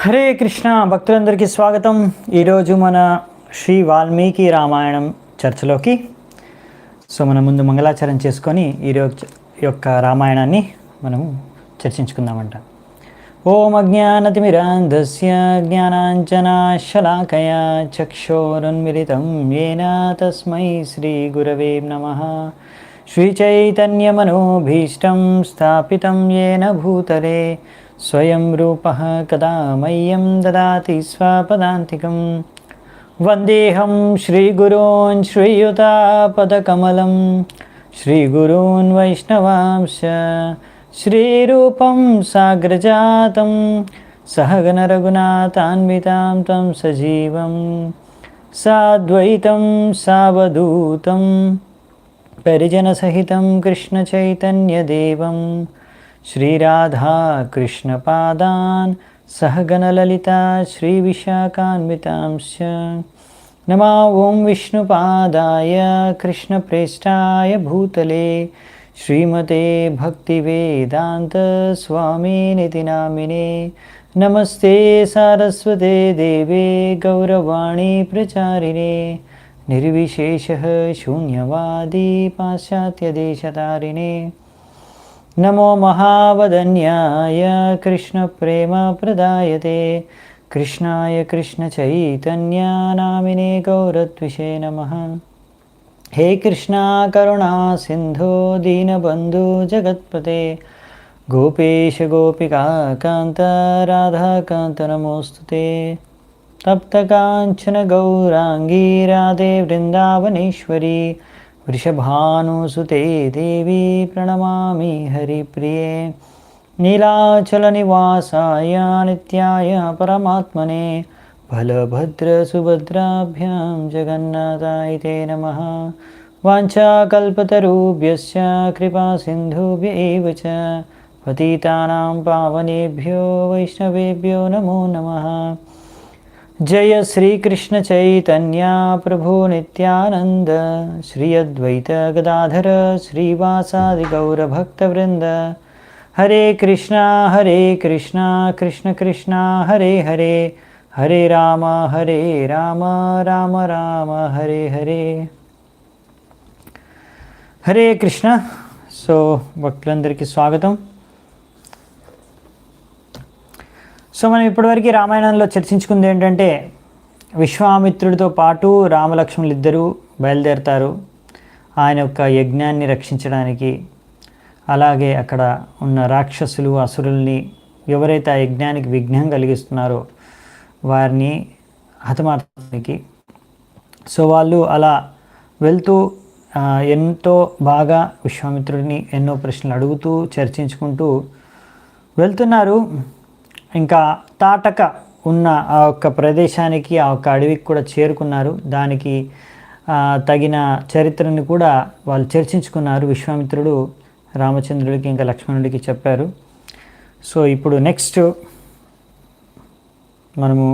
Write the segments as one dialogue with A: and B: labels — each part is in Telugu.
A: హరే కృష్ణ భక్తులందరికీ స్వాగతం. ఈరోజు మన శ్రీ వాల్మీకి రామాయణం చర్చలోకి మన ముందు మంగళాచరణ చేసుకొని ఈరోజు యొక్క రామాయణాన్ని మనము చర్చించుకుందామంట. ఓం అజ్ఞానతిమిరాంధస్య జ్ఞానాంజనాశలాకయా చక్షోరున్మిలితం येन తస్మై శ్రీగురవే నమః. శ్రీచైతన్యమనోభీష్టం స్థాపితం येन భూతలే స్వయం రూపః కదా మह्यं దదాతి స్వపదాంతికం. వందేహం శ్రీగురూన్ శ్రీయుతాపదకమలం శ్రీగురూన్ వైష్ణవాంశ శ్రీరూపం సాగ్రజాతం సహగణ రఘునాథాన్వితాం తం సజీవం సాద్వైతం సావధూతం పరిజనసహితం కృష్ణచైతన్యదేవం శ్రీరాధా కృష్ణపాదాన్ సహగణలలితా శ్రీవిశాఖాన్వితాంశ్చ. నమో ఓం విష్ణుపాదాయ కృష్ణప్రేష్టాయ భూతలే శ్రీమతే భక్తివేదాంత స్వామినితి నామినే. నమస్తే సారస్వతే దేవే గౌరవాణి ప్రచారిణే నిర్విశేషః శూన్యవాది పాశ్చాత్యదేశతారిణే. నమో మహావదన్యాయ కృష్ణప్రేమప్రదాయతే కృష్ణాయ కృష్ణచైతన్యనామినే గౌరత్విషే నమః. హే కృష్ణ కరుణా సింధో దీనబంధు జగత్పతే గోపేశ గోపికాకాంత రాధాకాంత నమోస్తుతే. తప్తకాంచన గౌరాంగీ రాధే వృందావనేశ్వరీ వృషభానుసుతే దేవి ప్రణమామి హరిప్రియే. నీలాచలనివాసాయ నిత్యాయ పరమాత్మనే బలభద్రసుభద్రాభ్యాం జగన్నాథాయ తే నమః. వాంఛాకల్పతరుభ్యశ్చ కృపాసింధుభ్య ఏవ చ పతితానాం పావనేభ్యో వైష్ణవేభ్యో నమో నమః. జయ శ్రీకృష్ణ చైతన్య ప్రభు నిత్యానంద శ్రీ అద్వైత గదాధర శ్రీవాసాది గౌరభక్తవృంద. హరే కృష్ణ కృష్ణ కృష్ణ హరే హరే హరే రామ రామ రామ హరే హరే. హరే కృష్ణ. భక్తులందరికీ స్వాగతం. మనం ఇప్పటివరకు రామాయణంలో చర్చించుకుంది ఏంటంటే, విశ్వామిత్రుడితో పాటు రామలక్ష్మణులు ఇద్దరూ బయలుదేరతారు ఆయన యొక్క యజ్ఞాన్ని రక్షించడానికి. అలాగే అక్కడ ఉన్న రాక్షసులు అసురుల్ని, ఎవరైతే ఆ యజ్ఞానికి విఘ్నం కలిగిస్తున్నారో వారిని హతమార్చడానికి. వాళ్ళు అలా వెళ్తూ ఎంతో బాగా విశ్వామిత్రుడిని ఎన్నో ప్రశ్నలు అడుగుతూ చర్చించుకుంటూ వెళ్తున్నారు. ఇంకా తాటక ఉన్న ఆ ఒక్క ప్రదేశానికి, ఆ ఒక్క అడవికి కూడా చేరుకున్నారు. దానికి తగిన చరిత్రను కూడా వాళ్ళు చర్చించుకున్నారు. విశ్వామిత్రుడు రామచంద్రుడికి ఇంకా లక్ష్మణుడికి చెప్పారు. ఇప్పుడు నెక్స్ట్ మనము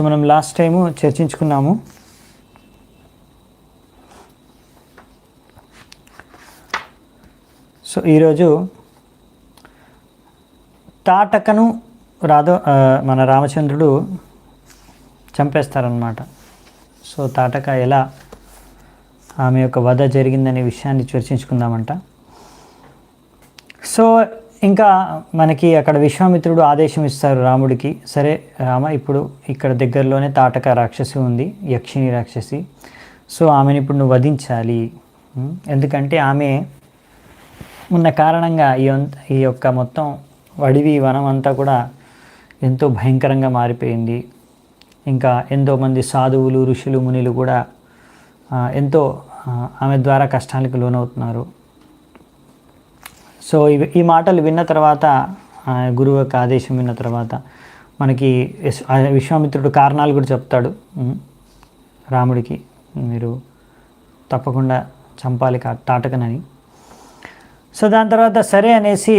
A: మనం లాస్ట్ టైము చర్చించుకున్నాము. ఈరోజు తాటకను మన రామచంద్రుడు చంపేస్తారనమాట. తాటక ఎలా ఆమె యొక్క వధ జరిగిందనే విషయాన్ని చర్చించుకుందామంట. ఇంకా మనకి అక్కడ విశ్వామిత్రుడు ఆదేశం ఇస్తారు రాముడికి, సరే రామ, ఇప్పుడు ఇక్కడ దగ్గరలోనే తాటక రాక్షసి ఉంది, యక్షిణి రాక్షసి. ఆమెను ఇప్పుడు నువ్వు వధించాలి. ఎందుకంటే ఆమె ఉన్న కారణంగా ఈ యొక్క మొత్తం అడవి వనం అంతా కూడా ఎంతో భయంకరంగా మారిపోయింది. ఇంకా ఎంతోమంది సాధువులు, ఋషులు, మునులు కూడా ఎంతో ఆమె ద్వారా కష్టాలకు లోనవుతున్నారు. ఈ మాటలు విన్న తర్వాత, గురువు యొక్క ఆదేశం విన్న తర్వాత మనకి విశ్వామిత్రుడు కారణాలు కూడా చెప్తాడు రాముడికి, మీరు తప్పకుండా చంపాలి తాటకనని. దాని తర్వాత సరే అనేసి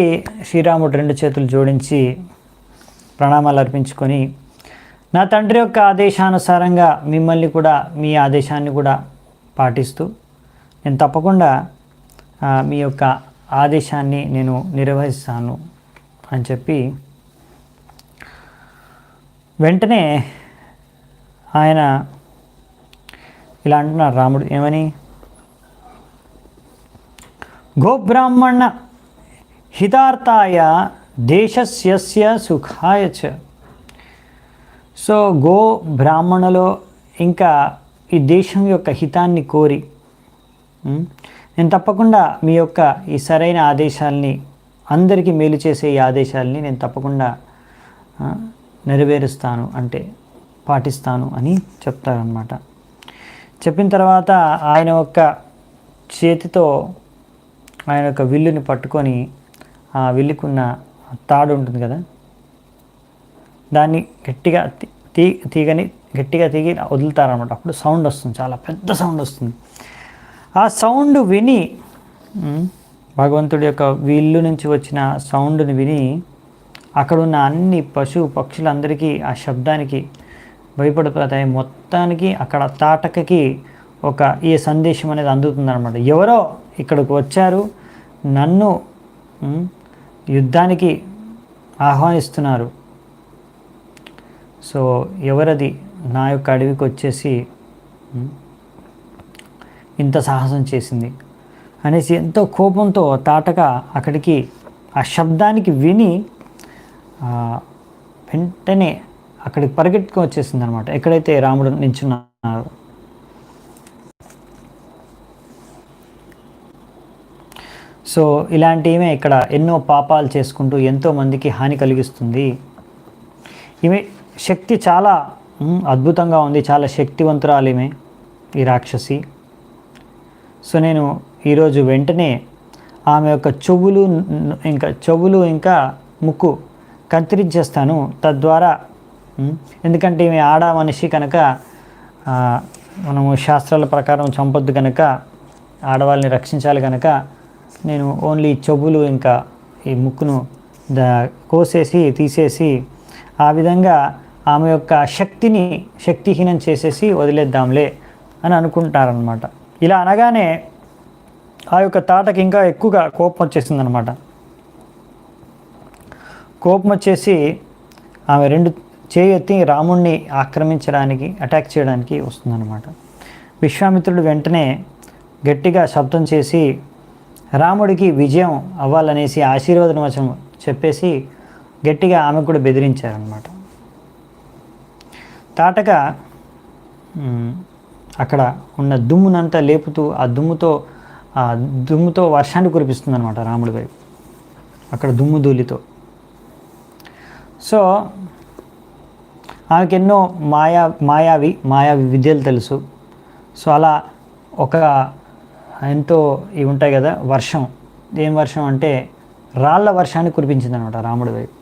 A: శ్రీరాముడు రెండు చేతులు జోడించి ప్రణామాలు అర్పించుకొని, నా తండ్రి యొక్క ఆదేశానుసారంగా మిమ్మల్ని కూడా, మీ ఆదేశాన్ని కూడా పాటిస్తూ నేను తప్పకుండా మీ యొక్క ఆదేశాన్ని నేను నిర్వహిస్తాను అని చెప్పి వెంటనే ఆయన ఇలా అంటున్నారు రాముడు ఏమని, గోబ్రాహ్మణ హితార్థాయ దేశస్య సుఖాయ చ. సో గో బ్రాహ్మణులో ఇంకా ఈ దేశం యొక్క హితాన్ని కోరి నేను తప్పకుండా మీ యొక్క ఈ సరైన ఆదేశాలని, అందరికీ మేలు చేసే ఈ ఆదేశాలని నేను తప్పకుండా నెరవేరుస్తాను, అంటే పాటిస్తాను అని చెప్తారనమాట. చెప్పిన తర్వాత ఆయన యొక్క చేతితో ఆయన యొక్క విల్లుని పట్టుకొని ఆ విల్లుకున్న తాడు ఉంటుంది కదా, దాన్ని గట్టిగా తీగని గట్టిగా తీగి వదులుతారనమాట. అప్పుడు సౌండ్ వస్తుంది, చాలా పెద్ద సౌండ్ వస్తుంది. ఆ సౌండ్ విని భగవంతుడి యొక్క విల్లు నుంచి వచ్చిన సౌండ్ని విని అక్కడున్న అన్ని పశు పక్షులందరికీ ఆ శబ్దానికి భయపడిపోతాయి. మొత్తానికి అక్కడ తాటకకి ఒక ఈ సందేశం అనేది అందుతుందన్నమాట. ఎవరో ఇక్కడికి వచ్చారు, నన్ను యుద్ధానికి ఆహ్వానిస్తున్నారు. సో ఎవరది నా యొక్క అడవికి వచ్చేసి ఇంత సాహసం చేసింది అనేసి ఎంతో కోపంతో తాటక అక్కడికి ఆ శబ్దానికి విని వెంటనే అక్కడికి పరిగెట్టుకొని వచ్చేసింది అనమాట, ఎక్కడైతే రాముడు నించున్నారో. సో ఇలాంటివే ఇక్కడ ఎన్నో పాపాలు చేసుకుంటూ ఎంతోమందికి హాని కలిగిస్తుంది. ఈమె శక్తి చాలా అద్భుతంగా ఉంది, చాలా శక్తివంతురాలు ఈమె, ఈ రాక్షసి. సో నేను ఈరోజు వెంటనే ఆమె యొక్క చెవులు ఇంకా ముక్కు కత్తిరించేస్తాను. తద్వారా ఎందుకంటే ఈమె ఆడ మనిషి కనుక మనము శాస్త్రాల ప్రకారం చంపొద్దు కనుక, ఆడవాళ్ళని రక్షించాలి కనుక నేను ఓన్లీ చెవులు ఇంకా ఈ ముక్కును తీసేసి ఆ విధంగా ఆమె యొక్క శక్తిని శక్తిహీనం చేసేసి వదిలేద్దాంలే అని అనుకుంటారనమాట. ఇలా అనగానే ఆ యొక్క తాటకి ఇంకా ఎక్కువగా కోపం వచ్చేసిందనమాట. కోపం వచ్చేసి ఆమె రెండు చేయెత్తి రాముణ్ణి ఆక్రమించడానికి, అటాక్ చేయడానికి వస్తుందన్నమాట. విశ్వామిత్రుడు వెంటనే గట్టిగా శబ్దం చేసి రాముడికి విజయం అవ్వాలనేసి ఆశీర్వాదం వచనం చెప్పేసి గట్టిగా ఆమె కూడా బెదిరించారనమాట. తాటక అక్కడ ఉన్న దుమ్మునంతా లేపుతూ ఆ దుమ్ముతో వర్షాన్ని కురిపిస్తుంది అనమాట రాముడి వైపు, అక్కడ దుమ్ము ధూళితో. సో ఆమెకి ఎన్నో మాయావి విద్యలు తెలుసు. సో అలా ఒక ఎంతో ఇవి ఉంటాయి కదా, వర్షం, ఏం వర్షం అంటే రాళ్ళ వర్షాన్ని కురిపించింది అనమాట రాముడి వైపు.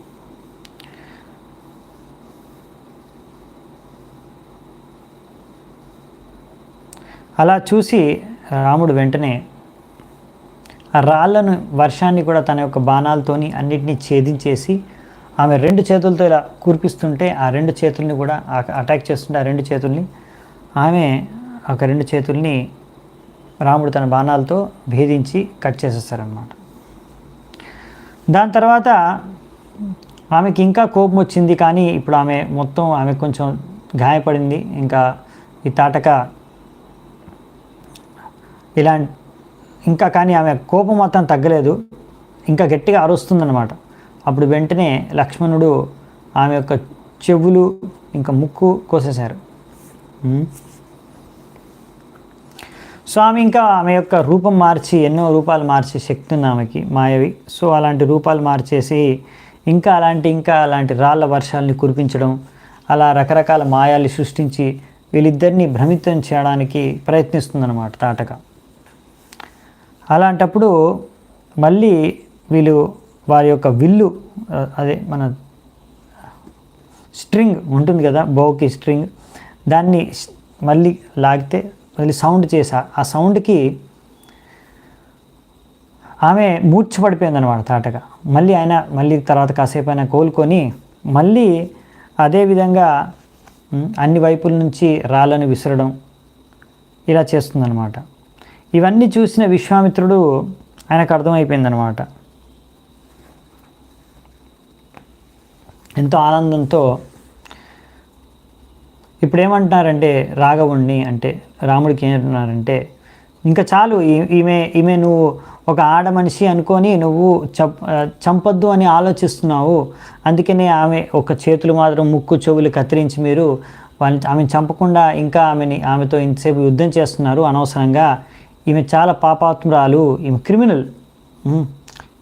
A: అలా చూసి రాముడు వెంటనే ఆ రాళ్ళను వర్షాన్ని కూడా తన యొక్క బాణాలతోని అన్నిటినీ ఛేదించేసి ఆమె రెండు చేతులతో ఇలా కురిపిస్తుంటే ఆ రెండు చేతుల్ని కూడా అటాక్ చేస్తుంటే ఆ రెండు చేతుల్ని ఆమె ఒక రెండు చేతుల్ని రాముడు తన బాణాలతో భేదించి కట్ చేసేస్తారనమాట. దాని తర్వాత ఆమెకి ఇంకా కోపం వచ్చింది, కానీ ఇప్పుడు ఆమె కొంచెం గాయపడింది. ఇంకా ఈ తాటక కానీ ఆమె కోపం మొత్తం తగ్గలేదు, ఇంకా గట్టిగా అరుస్తుందన్నమాట. అప్పుడు వెంటనే లక్ష్మణుడు ఆమె యొక్క చెవులు ఇంకా ముక్కు కోసేశారు. సో ఆమె యొక్క రూపం మార్చి, ఎన్నో రూపాలు మార్చే శక్తి ఉంది ఆమెకి, మాయవి. సో అలాంటి రూపాలు మార్చేసి ఇంకా అలాంటి రాళ్ళ వర్షాలని కురిపించడం, అలా రకరకాల మాయాల్ని సృష్టించి వీళ్ళిద్దరిని భ్రమితం చేయడానికి ప్రయత్నిస్తుందన్నమాట తాటక. అలాంటప్పుడు మళ్ళీ వీళ్ళు వారి యొక్క విల్లు, అదే మన స్ట్రింగ్ ఉంటుంది కదా, బౌకి స్ట్రింగ్, దాన్ని మళ్ళీ లాగితే మళ్ళీ సౌండ్ చేసా. ఆ సౌండ్కి ఆమె మూర్ఛపడిపోయిందనమాట తాటక. మళ్ళీ తర్వాత కాసేపు అయినా కోలుకొని మళ్ళీ అదేవిధంగా అన్ని వైపుల నుంచి రాళ్ళను విసరడం ఇలా చేస్తుందన్నమాట. ఇవన్నీ చూసిన విశ్వామిత్రుడు ఆయనకు అర్థమైపోయిందనమాట. ఎంతో ఆనందంతో ఇప్పుడు ఏమంటున్నారంటే రాఘవుణ్ణి, అంటే రాముడికి ఏమంటున్నారంటే, ఇంకా చాలు, ఈమె నువ్వు ఒక ఆడ మనిషి అనుకొని నువ్వు చంపొద్దు అని ఆలోచిస్తున్నావు, అందుకనే ఆమె ఒక చేతులు మాత్రం ముక్కు చెవులు కత్తిరించి మీరు ఆమెను చంపకుండా ఇంకా ఆమెతో ఇంతసేపు యుద్ధం చేస్తున్నారు అనవసరంగా. ఈమె చాలా పాపాత్మురాలు, ఈమె క్రిమినల్.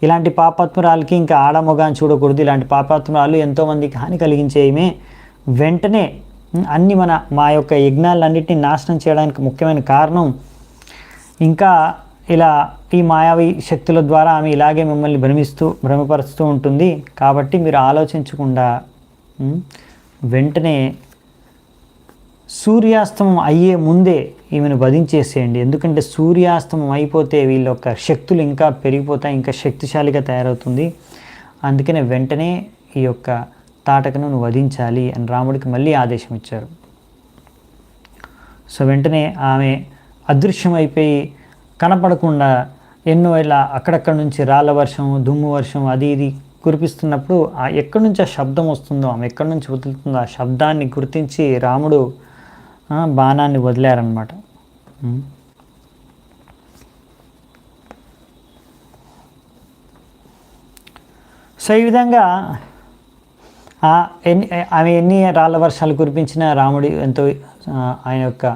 A: ఇలాంటి పాపాత్మురాలకి ఇంకా ఆడమొగాన్ని చూడకూడదు. ఇలాంటి పాపాత్మురాలు ఎంతోమందికి హాని కలిగించే ఈమె వెంటనే అన్ని మా యొక్క యజ్ఞాలన్నింటినీ నాశనం చేయడానికి ముఖ్యమైన కారణం, ఇంకా ఇలా ఈ మాయావి శక్తుల ద్వారా ఆమె ఇలాగే మిమ్మల్ని భ్రమపరుస్తూ ఉంటుంది. కాబట్టి మీరు ఆలోచించకుండా వెంటనే సూర్యాస్తమం అయ్యే ముందే ఈమెను వధించేసేయండి. ఎందుకంటే సూర్యాస్తమం అయిపోతే వీళ్ళ యొక్క శక్తులు ఇంకా పెరిగిపోతాయి, ఇంకా శక్తిశాలిగా తయారవుతుంది. అందుకనే వెంటనే ఈ యొక్క తాటకను వధించాలి అని రాముడికి మళ్ళీ ఆదేశం ఇచ్చారు. సో వెంటనే ఆమె అదృశ్యమైపోయి కనపడకుండా ఎన్నో ఇలా అక్కడక్కడ నుంచి రాళ్ళ వర్షం, దుమ్ము వర్షం అది ఇది కురిపిస్తున్నప్పుడు ఎక్కడి నుంచి ఆ శబ్దం వస్తుందో, ఆమె ఎక్కడి నుంచి వదులుతుందో ఆ శబ్దాన్ని గుర్తించి రాముడు బాణాన్ని వదిలారనమాట. సో ఈ విధంగా ఆమె ఎన్ని రాళ్ళ వర్షాలు కురిపించినా రాముడి ఎంతో ఆయన యొక్క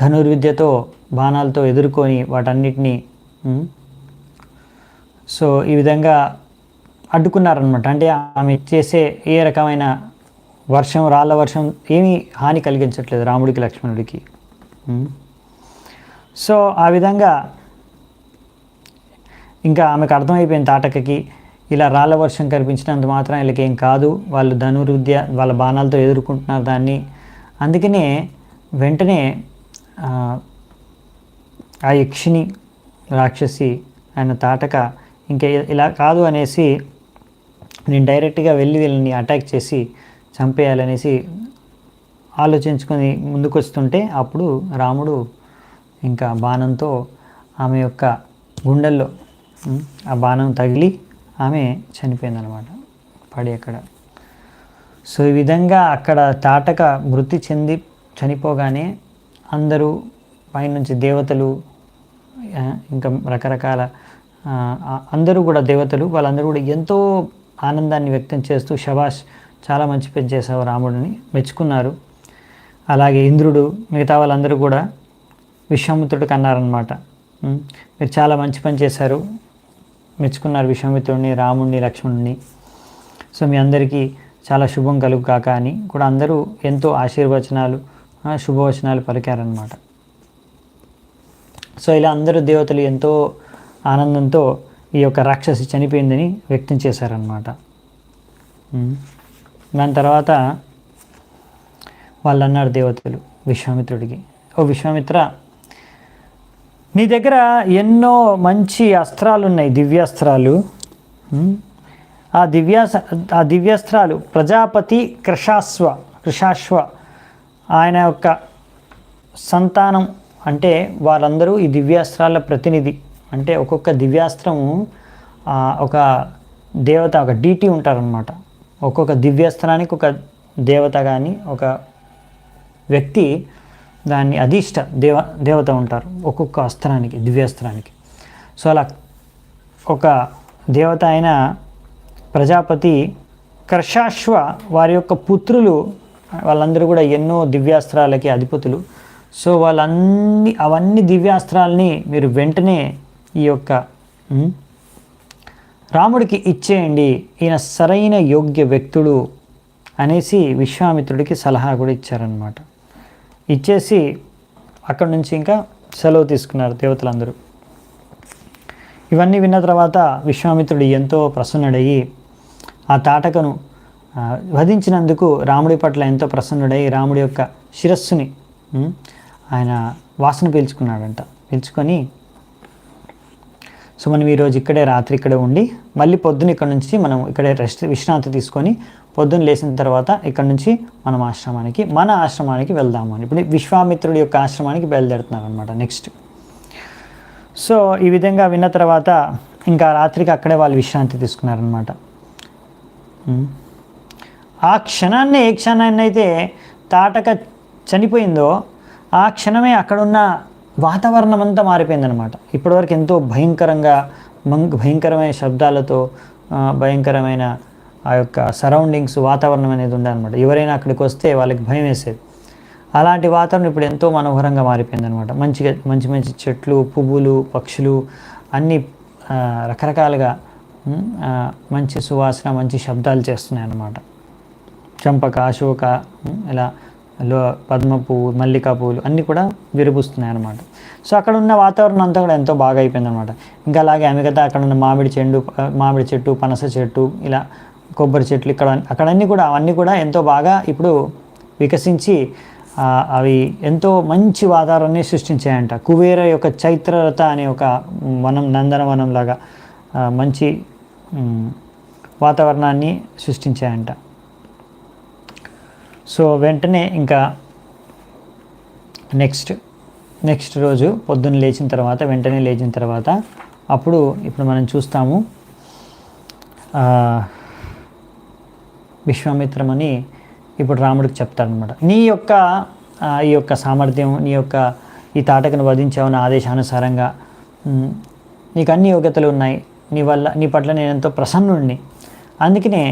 A: ధనుర్విద్యతో బాణాలతో ఎదుర్కొని వాటన్నిటినీ సో ఈ విధంగా అడ్డుకున్నారనమాట. అంటే ఆమె చేసే ఏ రకమైన వర్షం, రాళ్ళ వర్షం ఏమీ హాని కలిగించట్లేదు రాముడికి, లక్ష్మణుడికి. సో ఆ విధంగా ఇంకా ఆమెకు అర్థమైపోయింది తాటకకి, ఇలా రాళ్ళ వర్షం కనిపించినంత మాత్రం వీళ్ళకి ఏం కాదు, వాళ్ళు ధనుర్విద్య వాళ్ళ బాణాలతో ఎదుర్కొంటున్నారు దాన్ని. అందుకనే వెంటనే ఆ యక్షిని రాక్షసి ఆయన తాటక ఇంకా ఇలా కాదు అనేసి నేను డైరెక్ట్గా వెళ్ళి వీళ్ళని అటాక్ చేసి చంపేయాలనేసి ఆలోచించుకొని ముందుకు వస్తుంటే అప్పుడు రాముడు ఇంకా బాణంతో ఆమె యొక్క గుండెల్లో ఆ బాణం తగిలి ఆమె చనిపోయిందనమాట, పడి అక్కడ. సో ఈ విధంగా అక్కడ తాటక మృతి చెంది చనిపోగానే అందరూ పైనుంచి దేవతలు ఇంకా రకరకాల అందరూ కూడా దేవతలు వాళ్ళందరూ కూడా ఎంతో ఆనందాన్ని వ్యక్తం చేస్తూ శభాష్, చాలా మంచి పని చేశావు రాముడిని మెచ్చుకున్నారు. అలాగే ఇంద్రుడు మిగతా వాళ్ళందరూ కూడా విశ్వామిత్రుడికి అన్నారనమాట, మీరు చాలా మంచి పని చేశారు, మెచ్చుకున్నారు విశ్వామిత్రుడిని, రాముడిని, లక్ష్మణుడిని. సో మీ అందరికీ చాలా శుభం కలుగు కాక అని కూడా అందరూ ఎంతో ఆశీర్వచనాలు శుభవచనాలు పలికారనమాట. సో ఇలా అందరూ దేవతలు ఎంతో ఆనందంతో ఈ యొక్క రాక్షసి చనిపోయిందని వ్యక్తం చేశారనమాట. దాని తర్వాత వాళ్ళు అన్నారు దేవతలు విశ్వామిత్రుడికి, ఓ విశ్వామిత్ర, నీ దగ్గర ఎన్నో మంచి అస్త్రాలు ఉన్నాయి, దివ్యాస్త్రాలు. ఆ దివ్యాస్త్రాలు ప్రజాపతి కృషాశ్వ ఆయన యొక్క సంతానం, అంటే వాళ్ళందరూ ఈ దివ్యాస్త్రాల ప్రతినిధి. అంటే ఒక్కొక్క దివ్యాస్త్రము ఒక దేవత, ఒక డీటీ ఉంటారనమాట. ఒక్కొక్క దివ్యాస్త్రానికి ఒక దేవత కానీ ఒక వ్యక్తి దాన్ని అధిష్ట దేవత ఉంటారు ఒక్కొక్క అస్త్రానికి, దివ్యాస్త్రానికి. సో అలా ఒక దేవత అయిన ప్రజాపతి కర్షాశ్వ వారి యొక్క పుత్రులు వాళ్ళందరూ కూడా ఎన్నో దివ్యాస్త్రాలకి అధిపతులు. సో అవన్నీ దివ్యాస్త్రాలని మీరు వెంటనే ఈ యొక్క రాముడికి ఇచ్చేయండి, ఈయన సరైన యోగ్య వ్యక్తుడు అనేసి విశ్వామిత్రుడికి సలహా కూడా ఇచ్చారనమాట. ఇచ్చేసి అక్కడి నుంచి ఇంకా సెలవు తీసుకున్నారు దేవతలందరూ. ఇవన్నీ విన్న తర్వాత విశ్వామిత్రుడు ఎంతో ప్రసన్నుడయ్యి ఆ తాటకను వధించినందుకు రాముడి పట్ల ఎంతో ప్రసన్నుడై రాముడి యొక్క శిరస్సుని ఆయన వాసన పీల్చుకున్నాడంట. పీల్చుకొని సో మనం ఈరోజు ఇక్కడే రాత్రి ఇక్కడే ఉండి మళ్ళీ పొద్దున్న ఇక్కడ నుంచి మనం ఇక్కడే విశ్రాంతి తీసుకొని పొద్దున్న లేచిన తర్వాత ఇక్కడ నుంచి మన ఆశ్రమానికి వెళ్దాము అని ఇప్పుడు విశ్వామిత్రుడి యొక్క ఆశ్రమానికి బయలుదేరుతున్నారు అనమాట నెక్స్ట్. సో ఈ విధంగా విన్న తర్వాత ఇంకా రాత్రికి అక్కడే వాళ్ళు విశ్రాంతి తీసుకున్నారనమాట. ఆ క్షణాన్ని ఏ క్షణాన్ని అయితే తాటక చనిపోయిందో ఆ క్షణమే అక్కడున్న వాతావరణం అంతా మారిపోయిందనమాట. ఇప్పటివరకు ఎంతో భయంకరమైన శబ్దాలతో భయంకరమైన ఆ యొక్క సరౌండింగ్స్ వాతావరణం అనేది ఉండదన్నమాట. ఎవరైనా అక్కడికి వస్తే వాళ్ళకి భయం వేసేది. అలాంటి వాతావరణం ఇప్పుడు ఎంతో మనోహరంగా మారిపోయిందనమాట. మంచి మంచి చెట్లు, పువ్వులు, పక్షులు అన్నీ రకరకాలుగా మంచి సువాసన, మంచి శబ్దాలు చేస్తున్నాయి అన్నమాట. చంపక, అశోక, ఇలా పద్మ పువ్వు, మల్లికా పువ్వులు అన్నీ కూడా విరబూస్తున్నాయి అన్నమాట. సో అక్కడ ఉన్న వాతావరణం అంతా కూడా ఎంతో బాగా అయిపోయింది అనమాట. ఇంకా అలాగే మిగతా అక్కడ ఉన్న మామిడి చెట్టు, పనస చెట్టు, ఇలా కొబ్బరి చెట్లు అక్కడన్నీ కూడా అవన్నీ కూడా ఎంతో బాగా ఇప్పుడు వికసించి అవి ఎంతో మంచి వాతావరణాన్ని సృష్టించాయంట. కుబేర యొక్క చైత్రరథ అనే ఒక నందనవనం లాగా మంచి వాతావరణాన్ని సృష్టించాయంట. సో వెంటనే ఇంకా నెక్స్ట్ రోజు పొద్దున్న వెంటనే లేచిన తర్వాత అప్పుడు ఇప్పుడు మనం చూస్తాము విశ్వామిత్రమని ఇప్పుడు రాముడికి చెప్తారనమాట. ఈ యొక్క సామర్థ్యం, ఈ తాటకను వధించావు నా ఆదేశానుసారంగా, నీకు అన్ని యోగ్యతలు ఉన్నాయి, నీ పట్ల నేను ఎంతో ప్రసన్నుడిని, అందుకనే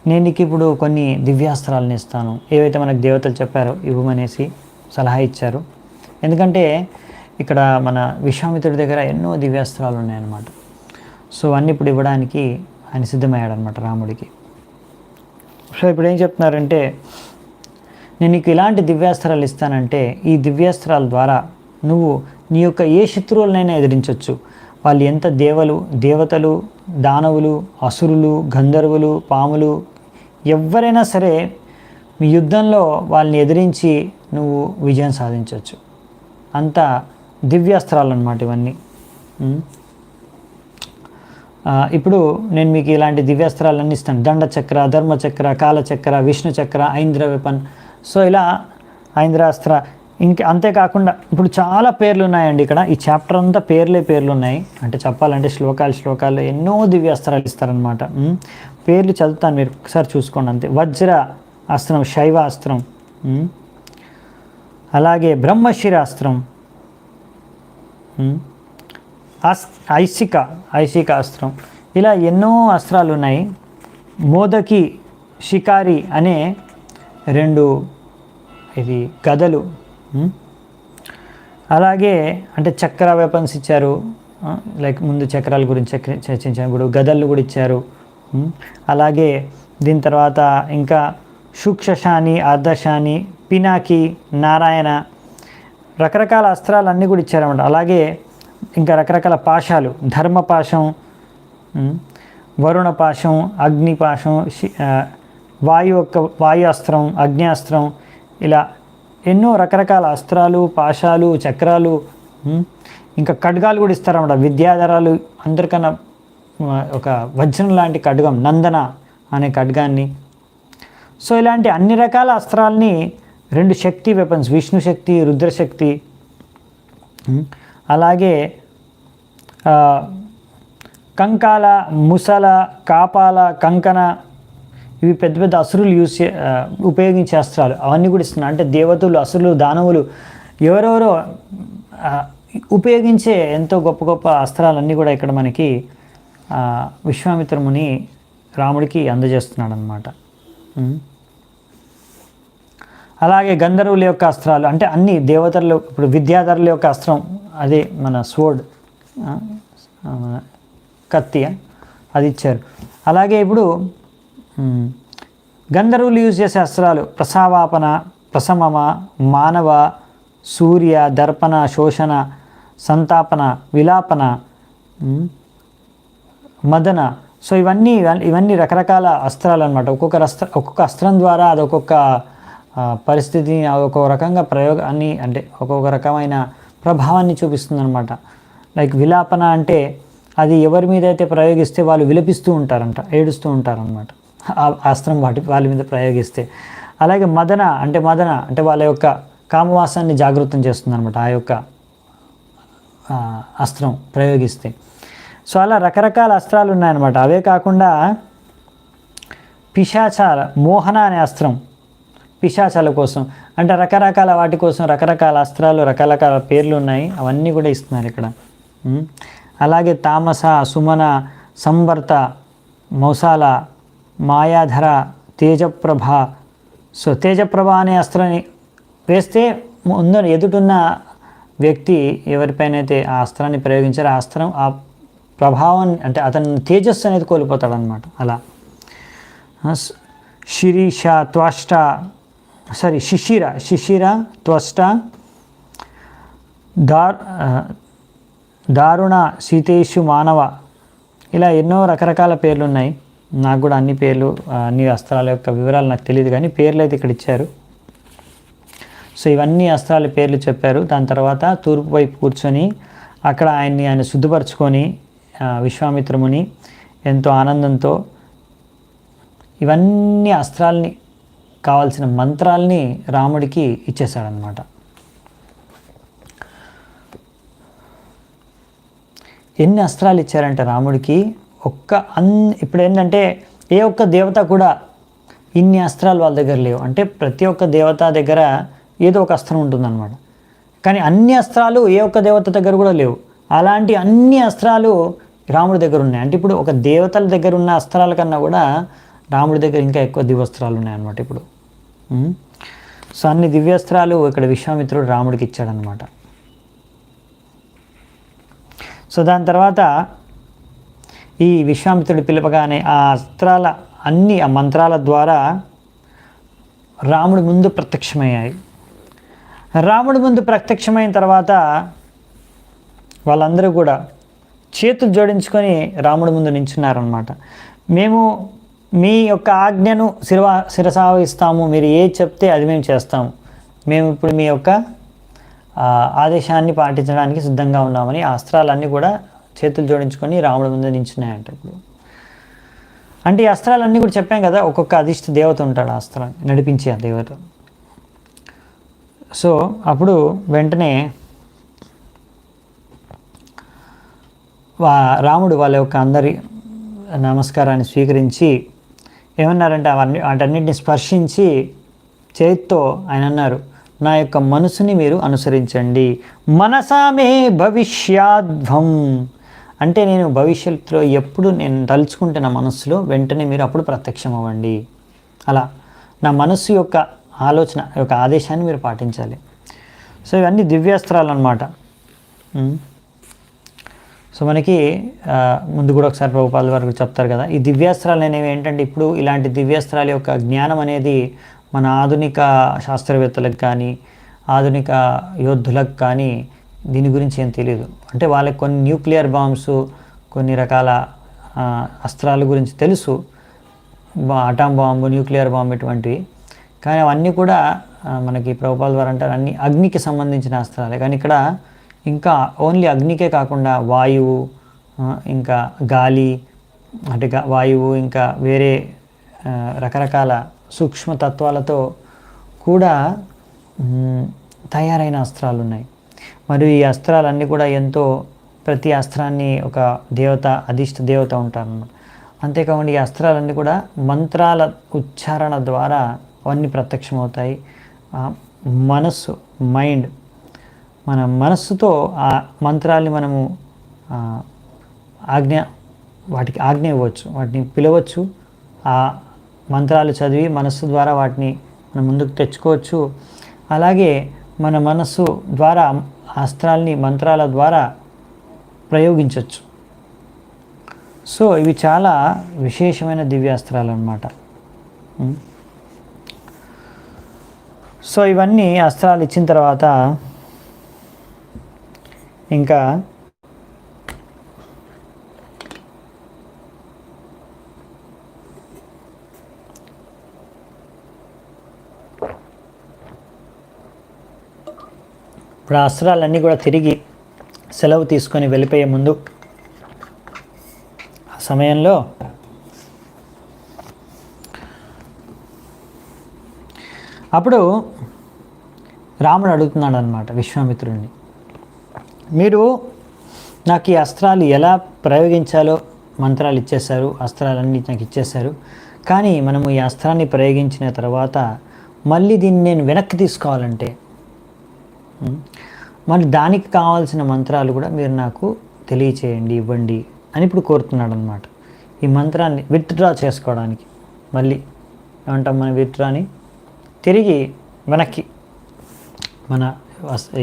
A: నేను నీకు ఇప్పుడు కొన్ని దివ్యాస్త్రాలను ఇస్తాను, ఏవైతే మనకు దేవతలు చెప్పారో ఇవ్వమనేసి సలహా ఇచ్చారు. ఎందుకంటే ఇక్కడ మన విశ్వామిత్రుడి దగ్గర ఎన్నో దివ్యాస్త్రాలు ఉన్నాయన్నమాట. సో అన్నీ ఇప్పుడు ఇవ్వడానికి ఆయన సిద్ధమయ్యాడనమాట రాముడికి. సో ఇప్పుడు ఏం చెప్తున్నారంటే, నేను నీకు ఇలాంటి దివ్యాస్త్రాలు ఇస్తానంటే ఈ దివ్యాస్త్రాల ద్వారా నువ్వు నీ యొక్క ఏ శత్రువులనైనా ఎదిరించవచ్చు. వాళ్ళు ఎంత దేవతలు, దానవులు, అసురులు, గంధర్వులు, పాములు ఎవరైనా సరే మీ యుద్ధంలో వాళ్ళని ఎదిరించి నువ్వు విజయం సాధించవచ్చు. అంత దివ్యాస్త్రాలు అన్నమాట ఇవన్నీ. ఇప్పుడు నేను మీకు ఇలాంటి దివ్యాస్త్రాలన్నీ ఇస్తాను. దండచక్ర, ధర్మచక్ర, కాలచక్ర, విష్ణు చక్ర, ఐంద్ర వెపన్. సో ఇలా ఐంద్రాస్త్ర, అంతేకాకుండా ఇప్పుడు చాలా పేర్లు ఉన్నాయండి. ఇక్కడ ఈ చాప్టర్ అంతా పేర్లు ఉన్నాయి. అంటే చెప్పాలంటే శ్లోకాలు ఎన్నో దివ్యాస్త్రాలు ఇస్తారనమాట. పేర్లు చదువుతాను, మీరు ఒకసారి చూసుకోండి అంతే. వజ్ర అస్త్రం, శైవ అస్త్రం, అలాగే బ్రహ్మశిరాస్త్రం, ఐశిక అస్త్రం, ఇలా ఎన్నో అస్త్రాలు ఉన్నాయి. మోదకి, షికారి అనే 2 గదలు, అలాగే అంటే చక్ర వెపన్స్ ఇచ్చారు. లైక్ ముందు చక్రాల గురించి చర్చించాను, ఇప్పుడు గదలు కూడా ఇచ్చారు. అలాగే దీని తర్వాత ఇంకా సూక్షశాని, అర్ధశాని, పినాకి, నారాయణ, రకరకాల అస్త్రాలు అన్నీ కూడా ఇచ్చారన్నమాట. అలాగే ఇంకా రకరకాల పాశాలు, ధర్మపాశం, వరుణపాశం, అగ్నిపాశం, వాయు అస్త్రం, అగ్ని ఇలా ఎన్నో రకరకాల అస్త్రాలు, పాశాలు, చక్రాలు, ఇంకా ఖడ్గాలు కూడా ఇస్తారన్నమాట. విద్యాధరాలు, అందరికన్నా ఒక వజ్రం లాంటి ఖడ్గం, నందన అనే ఖడ్గాన్ని. సో ఇలాంటి అన్ని రకాల అస్త్రాలని 2 శక్తి వెపన్స్, విష్ణు శక్తి, రుద్రశక్తి, అలాగే కంకాల, ముసల, కాపాల, కంకణ, ఇవి పెద్ద పెద్ద అసురులు ఉపయోగించే అస్త్రాలు అవన్నీ కూడా ఇస్తున్నారు. అంటే దేవతలు, అసురులు, దానవులు ఎవరెవరో ఉపయోగించే ఎంతో గొప్ప గొప్ప అస్త్రాలన్నీ కూడా ఇక్కడ మనకి విశ్వామిత్రముని రాముడికి అందజేస్తున్నాడు అన్నమాట. అలాగే గంధర్వుల యొక్క అస్త్రాలు, అంటే అన్ని దేవతలు, ఇప్పుడు విద్యాధరుల యొక్క అస్త్రం అదే మన స్వోర్డ్, కత్తి, అది ఇచ్చారు. అలాగే ఇప్పుడు గంధర్వులు యూజ్ చేసే అస్త్రాలు ప్రసావాపన, ప్రసమమ, మానవ, సూర్య, దర్పణ, శోషణ, సంతాపన, విలాపన, మదన. సో ఇవన్నీ రకరకాల అస్త్రాలు అనమాట. ఒక్కొక్క అస్త్రం ద్వారా అది ఒక్కొక్క పరిస్థితిని, ఒక్కొక్క రకంగా ప్రయోగాన్ని, అంటే ఒక్కొక్క రకమైన ప్రభావాన్ని చూపిస్తుంది అనమాట. లైక్ విలాపన అంటే అది ఎవరి మీద అయితే ప్రయోగిస్తే వాళ్ళు విలపిస్తూ ఉంటారంట, ఏడుస్తూ ఉంటారనమాట ఆ అస్త్రం వాళ్ళ మీద ప్రయోగిస్తే. అలాగే మదన అంటే వాళ్ళ యొక్క కామవాసాన్ని జాగృతం చేస్తుంది అనమాట. ఆ యొక్క అస్త్రం ప్రయోగిస్తే. సో అలా రకరకాల అస్త్రాలు ఉన్నాయన్నమాట. అవే కాకుండా పిశాచాల మోహన అనే అస్త్రం పిశాచాల కోసం, అంటే రకరకాల వాటి కోసం రకరకాల అస్త్రాలు రకరకాల పేర్లు ఉన్నాయి, అవన్నీ కూడా ఇస్తున్నారు ఇక్కడ. అలాగే తామస, సుమన, సంవర్త, మౌసాల, మాయాధర, తేజప్రభ. సో తేజప్రభ అనే అస్త్రాన్ని వేస్తే ముందు ఎదుటున్న వ్యక్తి ఎవరిపైన అయితే ఆ అస్త్రాన్ని ప్రయోగించారో ఆ అస్త్రం ఆ ప్రభావం అంటే అతని తేజస్సు అనేది కోల్పోతాడనమాట. అలా శిరీష త్వష్ట శిశిర త్వష్ట, దారుణ, సీతేషు, మానవ, ఇలా ఎన్నో రకరకాల పేర్లు ఉన్నాయి. నాకు కూడా అన్ని పేర్లు అన్ని అస్త్రాల యొక్క వివరాలు నాకు తెలియదు, కానీ పేర్లు అయితే ఇక్కడ ఇచ్చారు. సో ఇవన్నీ అస్త్రాల పేర్లు చెప్పారు. దాని తర్వాత తూర్పు వైపు కూర్చొని అక్కడ ఆయన శుద్ధపరచుకొని విశ్వామిత్రముని ఎంతో ఆనందంతో ఇవన్నీ అస్త్రాల్ని కావాల్సిన మంత్రాల్ని రాముడికి ఇచ్చేశాడనమాట. ఎన్ని అస్త్రాలు ఇచ్చారంటే రాముడికి ఇప్పుడు ఏంటంటే ఏ ఒక్క దేవత కూడా ఇన్ని అస్త్రాలు వాళ్ళ దగ్గర లేవు. అంటే ప్రతి ఒక్క దేవత దగ్గర ఏదో ఒక అస్త్రం ఉంటుందన్నమాట. కానీ అన్ని అస్త్రాలు ఏ ఒక్క దేవత దగ్గర కూడా లేవు. అలాంటి అన్ని అస్త్రాలు రాముడి దగ్గర ఉన్నాయి. అంటే ఇప్పుడు ఒక దేవతల దగ్గర ఉన్న అస్త్రాల కన్నా కూడా రాముడి దగ్గర ఇంకా ఎక్కువ దివ్యాస్త్రాలు ఉన్నాయన్నమాట ఇప్పుడు. సో అన్ని దివ్యాస్త్రాలు ఇక్కడ విశ్వామిత్రుడు రాముడికి ఇచ్చాడనమాట. సో దాని తర్వాత ఈ విశ్వామిత్రుడి పిలుపగానే ఆ అస్త్రాల అన్ని ఆ మంత్రాల ద్వారా రాముడి ముందు ప్రత్యక్షమయ్యాయి. రాముడి ముందు ప్రత్యక్షమైన తర్వాత వాళ్ళందరూ కూడా చేతులు జోడించుకొని రాముడి ముందు నించున్నారనమాట. మేము మీ యొక్క ఆజ్ఞను శిరసావహిస్తాము, మీరు ఏది చెప్తే అది మేము చేస్తాము, మేము ఇప్పుడు మీ యొక్క ఆదేశాన్ని పాటించడానికి సిద్ధంగా ఉన్నామని ఆ అస్త్రాలన్నీ కూడా చేతులు జోడించుకొని రాముడి ముందు నించున్నాయంట. ఇప్పుడు అంటే ఈ అస్త్రాలన్నీ కూడా చెప్పాం కదా, ఒక్కొక్క అధిష్ట దేవత ఉంటాడు ఆ అస్త్రాన్ని నడిపించే ఆ దేవత. సో అప్పుడు వెంటనే రాముడు వాళ్ళ యొక్క అందరి నమస్కారాన్ని స్వీకరించి ఏమన్నారంటే వాటన్నిటిని స్పర్శించి చేత్తో ఆయన అన్నారు, నా యొక్క మనసుని మీరు అనుసరించండి. మనసామే భవిష్యాధ్వం, అంటే నేను భవిష్యత్తులో ఎప్పుడు నేను తలుచుకుంటే నా మనస్సులో వెంటనే మీరు అప్పుడు ప్రత్యక్షం అవ్వండి. అలా నా మనస్సు యొక్క ఆలోచన యొక్క ఆదేశాన్ని మీరు పాటించాలి. సో ఇవన్నీ దివ్యాస్త్రాలు అన్నమాట. సో మనకి ముందు కూడా ఒకసారి ప్రభుపాద వారు చెప్తారు కదా, ఈ దివ్యాస్త్రాలు అనేవి ఏంటంటే ఇప్పుడు ఇలాంటి దివ్యాస్త్రాల యొక్క జ్ఞానం అనేది మన ఆధునిక శాస్త్రవేత్తలకు కానీ ఆధునిక యోధులకు కానీ దీని గురించి ఏం తెలియదు. అంటే వాళ్ళకి కొన్ని న్యూక్లియర్ బాంబ్స్ కొన్ని రకాల అస్త్రాల గురించి తెలుసు, అటామ్ బాంబు న్యూక్లియర్ బాంబు ఇటువంటివి, కానీ అవన్నీ కూడా మనకి ప్రభుపాద వారు అంటారు అన్ని అగ్నికి సంబంధించిన అస్త్రాలే. కానీ ఇక్కడ ఇంకా ఓన్లీ అగ్నికే కాకుండా వాయువు, ఇంకా గాలి అంటే వాయువు, ఇంకా వేరే రకరకాల సూక్ష్మతత్వాలతో కూడా తయారైన అస్త్రాలు ఉన్నాయి. మరియు ఈ అస్త్రాలన్నీ కూడా ఎంతో ప్రతి అస్త్రాన్ని ఒక దేవత అధిష్ట దేవత ఉంటారన్నమాట. అంతేకాకుండా ఈ అస్త్రాలన్నీ కూడా మంత్రాల ఉచ్చారణ ద్వారా అవన్నీ ప్రత్యక్షమవుతాయి. మనస్సు మైండ్ మన మనస్సుతో ఆ మంత్రాల్ని మనము వాటికి ఆజ్ఞ ఇవ్వచ్చు, వాటిని పిలవచ్చు. ఆ మంత్రాలు చదివి మనస్సు ద్వారా వాటిని మనం ముందుకు తెచ్చుకోవచ్చు. అలాగే మన మనస్సు ద్వారా అస్త్రాల్ని మంత్రాల ద్వారా ప్రయోగించవచ్చు. సో ఇవి చాలా విశేషమైన దివ్యాస్త్రాలు అన్నమాట. సో ఇవన్నీ అస్త్రాలు ఇచ్చిన తర్వాత ఇంకా ఇప్పుడు ఆ అస్త్రాలన్నీ కూడా తిరిగి సెలవు తీసుకొని వెళ్ళిపోయే ముందు ఆ సమయంలో అప్పుడు రాముడు అడుగుతున్నాడు అన్నమాట విశ్వామిత్రుడిని, మీరు నాకు ఈ అస్త్రాలు ఎలా ప్రయోగించాలో మంత్రాలు ఇచ్చేశారు, అస్త్రాలన్నీ నాకు ఇచ్చేశారు. కానీ మనము ఈ అస్త్రాన్ని ప్రయోగించిన తర్వాత మళ్ళీ దీన్ని నేను వెనక్కి తీసుకోవాలంటే మరి దానికి కావాల్సిన మంత్రాలు కూడా మీరు నాకు తెలియచేయండి, ఇవ్వండి అని ఇప్పుడు కోరుతున్నాడు అనమాట. ఈ మంత్రాన్ని విత్డ్రా చేసుకోవడానికి మళ్ళీ ఏమంటాం మన విత్డ్రాని తిరిగి వెనక్కి మన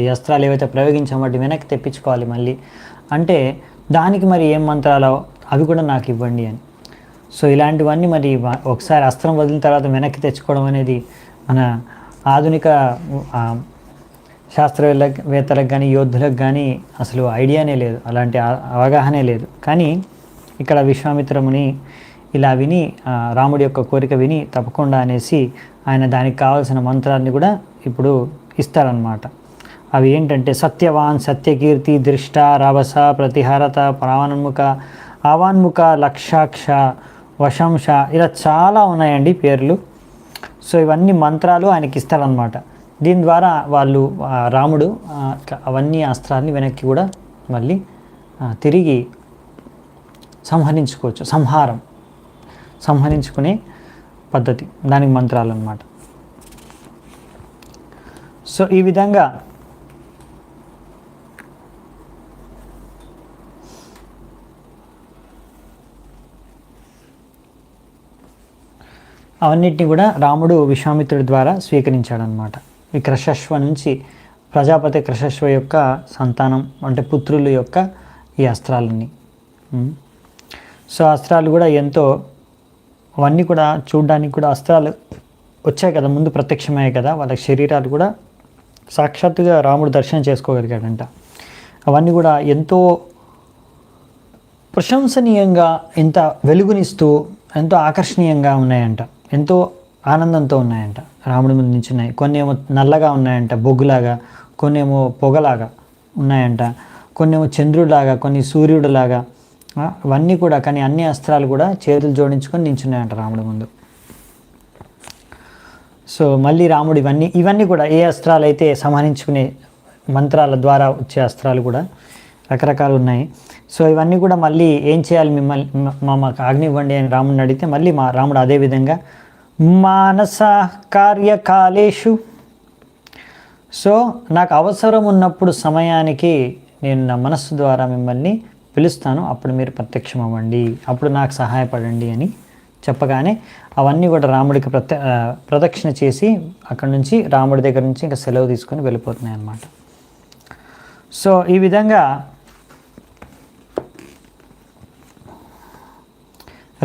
A: ఈ అస్త్రాలు ఏవైతే ప్రయోగించామో వాటి వెనక్కి తెప్పించుకోవాలి మళ్ళీ అంటే దానికి మరి ఏం మంత్రాలు అవి కూడా నాకు ఇవ్వండి అని. సో ఇలాంటివన్నీ మరి ఒకసారి అస్త్రం వదిలిన తర్వాత వెనక్కి తెచ్చుకోవడం అనేది మన ఆధునిక శాస్త్రవేత్తలకు కానీ యోధులకు కానీ అసలు ఐడియానే లేదు, అలాంటి అవగాహనే లేదు. కానీ ఇక్కడ విశ్వామిత్రముని ఇలా విని రాముడి యొక్క కోరిక విని తప్పకుండా అనేసి ఆయన దానికి కావాల్సిన మంత్రాన్ని కూడా ఇప్పుడు ఇస్తారనమాట. అవి ఏంటంటే సత్యవాన్, సత్యకీర్తి, దృష్ట, రవస, ప్రతిహారత, ప్రాణన్ముఖ, ఆవాన్ముఖ, లక్షాక్ష, వశంశ, ఇలా చాలా ఉన్నాయండి పేర్లు. సో ఇవన్నీ మంత్రాలు ఆయనకి ఇస్తారనమాట. దీని ద్వారా వాళ్ళు రాముడు అవన్నీ అస్త్రాన్ని వెనక్కి కూడా మళ్ళీ తిరిగి సంహరించుకునే పద్ధతి, దానికి మంత్రాలు అన్నమాట. సో ఈ విధంగా అవన్నిటిని కూడా రాముడు విశ్వామిత్రుడి ద్వారా స్వీకరించాడనమాట. ఈ కృషశ్వ నుంచి ప్రజాపతి కృషశ్వ యొక్క సంతానం అంటే పుత్రుల యొక్క ఈ అస్త్రాలన్నీ. సో అస్త్రాలు కూడా ఎంతో అవన్నీ కూడా చూడడానికి కూడా అస్త్రాలు వచ్చాయి కదా, ముందు ప్రత్యక్షమయ్యాయి కదా, వాళ్ళ శరీరాలు కూడా సాక్షాత్తుగా రాముడు దర్శనం చేసుకోగలిగాడంట. అవన్నీ కూడా ఎంతో ప్రశంసనీయంగా, ఎంత వెలుగునిస్తూ, ఎంతో ఆకర్షణీయంగా ఉన్నాయంట, ఎంతో ఆనందంతో ఉన్నాయంట. రాముడి ముందు నించున్నాయి. కొన్ని ఏమో నల్లగా ఉన్నాయంట బొగ్గులాగా, కొన్ని ఏమో పొగలాగా ఉన్నాయంట, కొన్ని ఏమో చంద్రుడిలాగా, కొన్ని సూర్యుడిలాగా, అవన్నీ కూడా. కానీ అన్ని అస్త్రాలు కూడా చేతులు జోడించుకొని నించున్నాయంట రాముడి ముందు. సో మళ్ళీ రాముడు ఇవన్నీ కూడా ఏ అస్త్రాలు అయితే సంహరించుకునే మంత్రాల ద్వారా వచ్చే అస్త్రాలు కూడా రకరకాలు ఉన్నాయి. సో ఇవన్నీ కూడా మళ్ళీ ఏం చేయాలి, మిమ్మల్ని మాకు ఆజ్ఞ ఇవ్వండి అని రాముడిని అడిగితే మళ్ళీ రాముడు అదేవిధంగా మానస కార్యకాలేషు, సో నాకు అవసరం ఉన్నప్పుడు సమయానికి నేను నా మనస్సు ద్వారా మిమ్మల్ని పిలుస్తాను, అప్పుడు మీరు ప్రత్యక్షం అవ్వండి, అప్పుడు నాకు సహాయపడండి అని చెప్పగానే అవన్నీ కూడా రాముడికి ప్రదక్షిణ చేసి అక్కడి నుంచి రాముడి దగ్గర నుంచి ఇంకా సెలవు తీసుకొని వెళ్ళిపోతున్నాయి అన్నమాట. సో ఈ విధంగా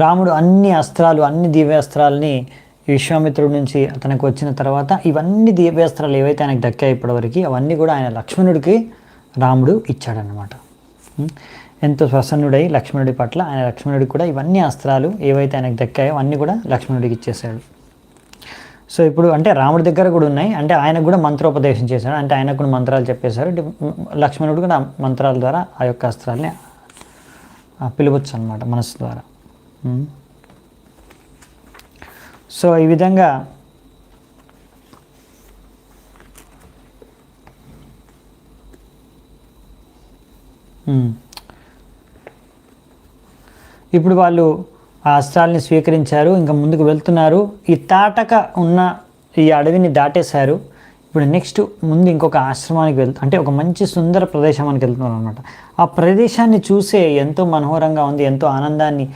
A: రాముడు అన్ని అస్త్రాలు, అన్ని దివ్యాస్త్రాలని విశ్వామిత్రుడి నుంచి అతనికి వచ్చిన తర్వాత ఇవన్నీ దివ్యాస్త్రాలు ఏవైతే ఆయనకు దక్కాయి ఇప్పటివరకు అవన్నీ కూడా ఆయన లక్ష్మణుడికి రాముడు ఇచ్చాడనమాట. ఎంతో ప్రసన్నుడై లక్ష్మణుడి పట్ల ఆయన లక్ష్మణుడికి కూడా ఇవన్నీ అస్త్రాలు ఏవైతే ఆయనకు దక్కాయో అన్నీ కూడా లక్ష్మణుడికి ఇచ్చేశాడు. సో ఇప్పుడు అంటే రాముడి దగ్గర కూడా ఉన్నాయి, అంటే ఆయనకు కూడా మంత్రోపదేశం చేశాడు, అంటే ఆయనకు కూడా మంత్రాలు చెప్పేశారు. లక్ష్మణుడు కూడా మంత్రాల ద్వారా ఆ యొక్క అస్త్రాలని పిలవచ్చు అన్నమాట మనస్సు ద్వారా. సో ఈ విధంగా ఇప్పుడు వాళ్ళు ఆ అస్త్రాలని స్వీకరించారు, ఇంకా ముందుకు వెళ్తున్నారు. ఈ తాటక ఉన్న ఈ అడవిని దాటేశారు. ఇప్పుడు నెక్స్ట్ ముందు ఇంకొక ఆశ్రమానికి అంటే ఒక మంచి సుందర ప్రదేశానికి వెళ్తున్నారు అనమాట. ఆ ప్రదేశాన్ని చూసే ఎంతో మనోహరంగా ఉంది, ఎంతో ఆనందాన్ని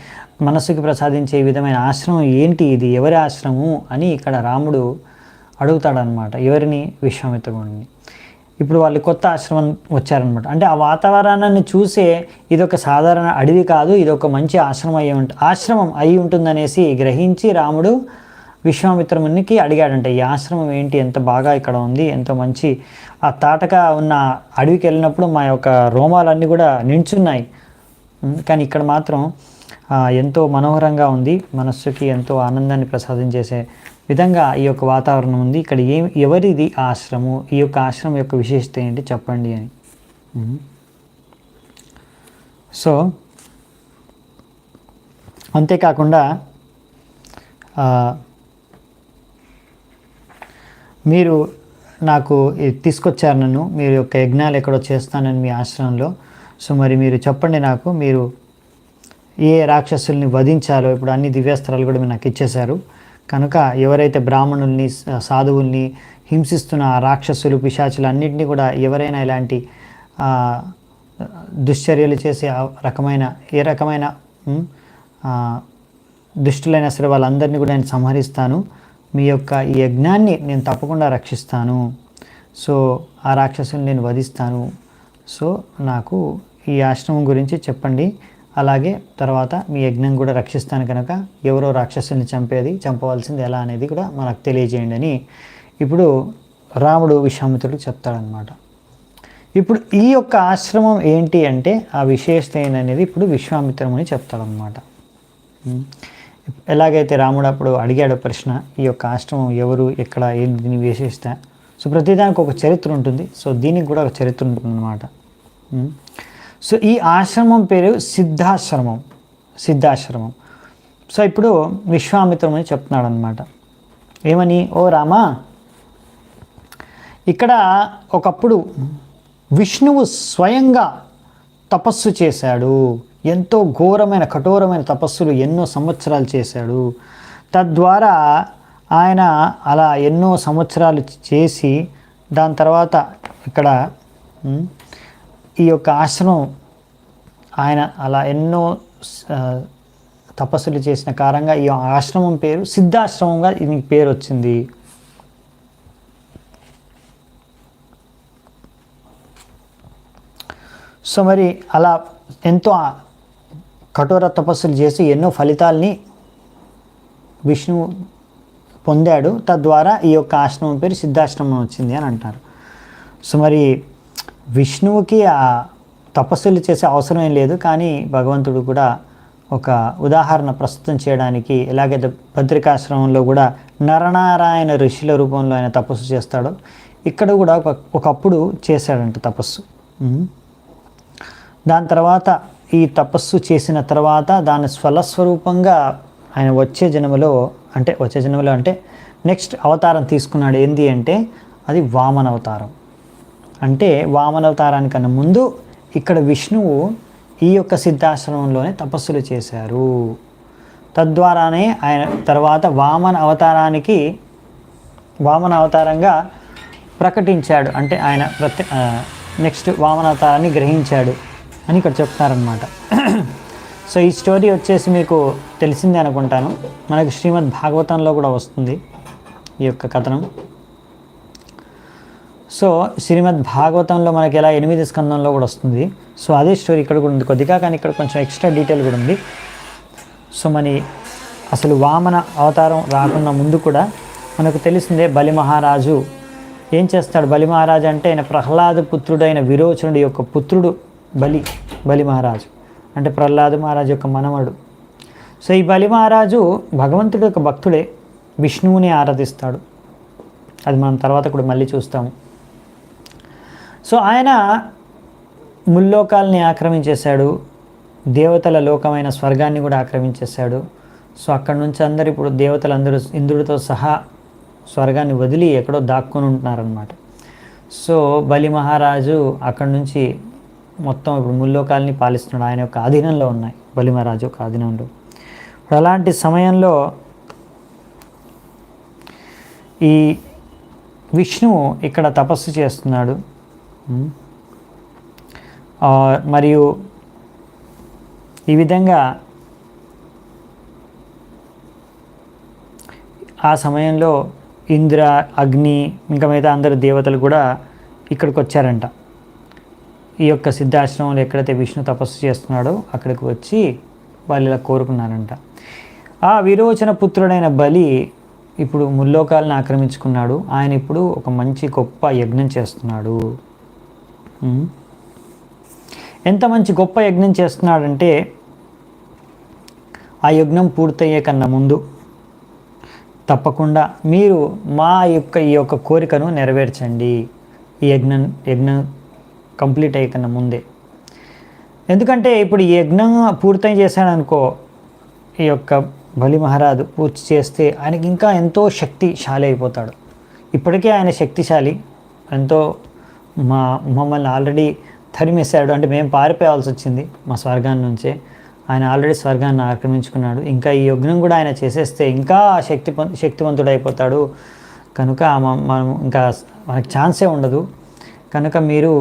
A: మనసుకి ప్రసాదించే విధమైన ఆశ్రమం ఏంటి ఇది, ఎవరి ఆశ్రమం అని ఇక్కడ రాముడు అడుగుతాడనమాట. ఎవరిని? విశ్వామిత్రుడిని. ఇప్పుడు వాళ్ళు కొత్త ఆశ్రమం వచ్చారనమాట. అంటే ఆ వాతావరణాన్ని చూసే ఇది ఒక సాధారణ అడవి కాదు, ఇది ఒక మంచి ఆశ్రమం అయి ఉంటుందనేసి గ్రహించి రాముడు విశ్వామిత్రునికి అడిగాడంట, ఈ ఆశ్రమం ఏంటి, ఎంత బాగా ఇక్కడ ఉంది, ఎంతో మంచి. ఆ తాటక ఉన్న అడవికి వెళ్ళినప్పుడు మా యొక్క రోమాలన్నీ కూడా నించున్నాయి, కానీ ఇక్కడ మాత్రం ఎంతో మనోహరంగా ఉంది, మనస్సుకి ఎంతో ఆనందాన్ని ప్రసాదించేసే విధంగా ఈ యొక్క వాతావరణం ఉంది. ఇక్కడ ఎవరిది ఆశ్రమం, ఈ యొక్క ఆశ్రమం యొక్క విశేషత ఏంటి చెప్పండి అని. సో అంతేకాకుండా మీరు నాకు తీసుకొచ్చారు నన్ను, మీరు యొక్క యజ్ఞాలు ఎక్కడో చేస్తానని మీ ఆశ్రమంలో. సో మరి మీరు చెప్పండి నాకు, మీరు ఏ రాక్షసుల్ని వధించాలో. ఇప్పుడు అన్ని దివ్యాస్త్రాలు కూడా మీరు నాకు ఇచ్చేశారు కనుక ఎవరైతే బ్రాహ్మణుల్ని సాధువుల్ని హింసిస్తున్న ఆ రాక్షసులు పిశాచులు అన్నింటినీ కూడా ఎవరైనా ఇలాంటి దుశ్చర్యలు చేసే ఏ రకమైన దుష్టులైనా సరే వాళ్ళందరినీ కూడా నేను సంహరిస్తాను. మీ యొక్క ఈ యజ్ఞాన్ని నేను తప్పకుండా రక్షిస్తాను. సో ఆ రాక్షసుని నేను వధిస్తాను. సో నాకు ఈ ఆశ్రమం గురించి చెప్పండి, అలాగే తర్వాత మీ యజ్ఞం కూడా రక్షిస్తాను కనుక ఎవరో రాక్షసుని చంపవలసింది ఎలా అనేది కూడా మనకు తెలియజేయండి అని ఇప్పుడు రాముడు విశ్వామిత్రుడికి చెప్తాడనమాట. ఇప్పుడు ఈ యొక్క ఆశ్రమం ఏంటి అంటే ఆ విశేషత ఏంటనేది ఇప్పుడు విశ్వామిత్రముని చెప్తాడనమాట. ఎలాగైతే రాముడు అప్పుడు అడిగాడు ప్రశ్న, ఈ యొక్క ఆశ్రమం ఎవరు, ఎక్కడ, ఏంటి, దీని విశేషత. సో ప్రతిదానికి ఒక చరిత్ర ఉంటుంది. సో దీనికి కూడా ఒక చరిత్ర ఉంటుంది అన్నమాట. సో ఈ ఆశ్రమం పేరు సిద్ధాశ్రమం. సో ఇప్పుడు విశ్వామిత్రముని చెప్తున్నాడు అనమాట. ఏమని, ఓ రామా, ఇక్కడ ఒకప్పుడు విష్ణువు స్వయంగా తపస్సు చేశాడు. ఎంతో ఘోరమైన కఠోరమైన తపస్సులు ఎన్నో సంవత్సరాలు చేశాడు. తద్వారా ఆయన అలా ఎన్నో సంవత్సరాలు చేసి దాని తర్వాత ఇక్కడ ఈ యొక్క ఆశ్రమం ఆయన అలా ఎన్నో తపస్సులు చేసిన కారణంగా ఈ ఆశ్రమం పేరు సిద్ధాశ్రమంగా దీనికి పేరు వచ్చింది. సో మరి అలా ఎంతో కఠోర తపస్సులు చేసి ఎన్నో ఫలితాలని విష్ణువు పొందాడు. తద్వారా ఈ యొక్క ఆశ్రమం పేరు సిద్ధాశ్రమం వచ్చింది అని అంటారు. సో మరి విష్ణువుకి ఆ తపస్సులు చేసే అవసరం ఏం లేదు, కానీ భగవంతుడు కూడా ఒక ఉదాహరణ ప్రస్తుతం చేయడానికి, ఎలాగైతే బద్రికాశ్రమంలో కూడా నరనారాయణ ఋషుల రూపంలో ఆయన తపస్సు చేస్తాడో ఇక్కడ కూడా ఒకప్పుడు చేశాడంట తపస్సు. దాని తర్వాత ఈ తపస్సు చేసిన తర్వాత దాని స్వరూపంగా ఆయన వచ్చే జన్మలో అంటే నెక్స్ట్ అవతారం తీసుకున్నాడు. ఏంది అంటే అది వామన అవతారం. అంటే వామన అవతారానికన్నా ముందు ఇక్కడ విష్ణువు ఈ యొక్క సిద్ధాశ్రమంలోనే తపస్సులు చేశారు. తద్వారానే ఆయన తర్వాత వామన అవతారంగా ప్రకటించాడు. అంటే ఆయన నెక్స్ట్ వామన అవతారాన్ని గ్రహించాడు అని ఇక్కడ చెప్తున్నారనమాట. సో ఈ స్టోరీ వచ్చేసి మీకు తెలిసిందే అనుకుంటాను. మనకి శ్రీమద్ భాగవతంలో కూడా వస్తుంది ఈ యొక్క కథనం. సో శ్రీమద్ భాగవతంలో మనకి ఎలా 8 స్కందంలో కూడా వస్తుంది. సో అదే స్టోరీ ఇక్కడ కూడా ఉంది కొద్దిగా, కానీ ఇక్కడ కొంచెం ఎక్స్ట్రా డీటెయిల్ కూడా ఉంది. సో మరి అసలు వామన అవతారం రాకుండా ముందు కూడా మనకు తెలిసిందే బలి మహారాజు ఏం చేస్తాడు. బలి మహారాజు అంటే ఆయన ప్రహ్లాద పుత్రుడైన విరోచనుడి యొక్క పుత్రుడు బలి మహారాజు అంటే ప్రహ్లాద మహారాజు యొక్క మనవడు. సో ఈ బలి మహారాజు భగవంతుడి యొక్క భక్తుడే, విష్ణువుని ఆరాధిస్తాడు. అది మనం తర్వాత కూడా మళ్ళీ చూస్తాము. సో ఆయన ముల్లోకాలని ఆక్రమించేశాడు, దేవతల లోకమైన స్వర్గాన్ని కూడా ఆక్రమించేశాడు. సో అక్కడి నుంచి అందరు ఇప్పుడు దేవతలందరూ ఇంద్రుడితో సహా స్వర్గాన్ని వదిలి ఎక్కడో దాక్కుని ఉంటున్నారనమాట. సో బలి మహారాజు అక్కడి నుంచి మొత్తం ఇప్పుడు ముల్లోకాలని పాలిస్తున్నాడు. ఆయన యొక్క ఆధీనంలో ఉన్నాయి, బలి మహారాజు యొక్క ఆధీనంలో. ఇప్పుడు అలాంటి సమయంలో ఈ విష్ణువు ఇక్కడ తపస్సు చేస్తున్నాడు. మరియు ఈ విధంగా ఆ సమయంలో ఇంద్ర, అగ్ని, ఇంకా మిగతా అందరు దేవతలు కూడా ఇక్కడికి వచ్చారంట. ఈ యొక్క సిద్ధాశ్రమంలో ఎక్కడైతే విష్ణు తపస్సు చేస్తున్నాడో అక్కడికి వచ్చి వాళ్ళు ఇలా కోరుకున్నారంట. ఆ విరోచన పుత్రుడైన బలి ఇప్పుడు ముల్లోకాలను ఆక్రమించుకున్నాడు. ఆయన ఇప్పుడు ఒక మంచి గొప్ప యజ్ఞం చేస్తున్నాడు. ఎంత మంచి గొప్ప యజ్ఞం చేస్తున్నాడంటే ఆ యజ్ఞం పూర్తయ్యే కన్నా ముందు తప్పకుండా మీరు ఈ యొక్క కోరికను నెరవేర్చండి. ఈ యజ్ఞం కంప్లీట్ అయ్యే కన్నా ముందే. ఎందుకంటే ఇప్పుడు ఈ యజ్ఞం పూర్తి చేశాడనుకో, ఈ యొక్క బలి మహారాజు పూర్తి చేస్తే ఆయనకి ఇంకా ఎంతో శక్తిశాలి అయిపోతాడు. ఇప్పటికే ఆయన శక్తిశాలి, ఎంతో మమ్మల్ని ఆల్రెడీ తరిమేశాడు, అంటే మేము పారిపోవాల్సి వచ్చింది మా స్వర్గాన్ని నుంచే. ఆయన ఆల్రెడీ స్వర్గాన్ని ఆక్రమించుకున్నాడు. ఇంకా ఈ యజ్ఞం కూడా ఆయన చేసేస్తే ఇంకా శక్తివంతుడు అయిపోతాడు. కనుక మనం ఇంకా మనకు ఛాన్సే ఉండదు. కనుక మీరు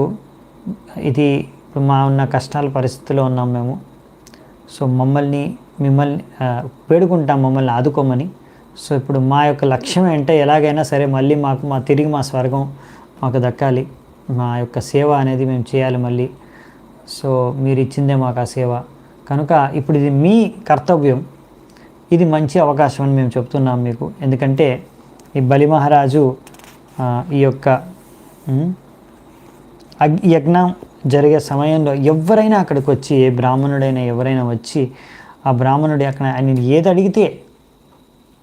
A: ఇది ఇప్పుడు ఉన్న కష్టాల పరిస్థితిలో ఉన్నాం మేము. సో మిమ్మల్ని వేడుకుంటాం, మమ్మల్ని ఆదుకోమని. సో ఇప్పుడు మా యొక్క లక్ష్యం ఏంటంటే ఎలాగైనా సరే మళ్ళీ తిరిగి మా స్వర్గం మాకు దక్కాలి. మా యొక్క సేవ అనేది మేము చేయాలి మళ్ళీ. సో మీరు ఇచ్చిందే మాకు ఆ సేవ. కనుక ఇప్పుడు ఇది మీ కర్తవ్యం. ఇది మంచి అవకాశం అని మేము చెప్తున్నాం మీకు. ఎందుకంటే ఈ బలి మహారాజు ఈ యొక్క యజ్ఞం జరిగే సమయంలో ఎవరైనా అక్కడికి వచ్చి, ఏ బ్రాహ్మణుడైనా ఎవరైనా వచ్చి ఆ బ్రాహ్మణుడు అక్కడ ఆయన ఏది అడిగితే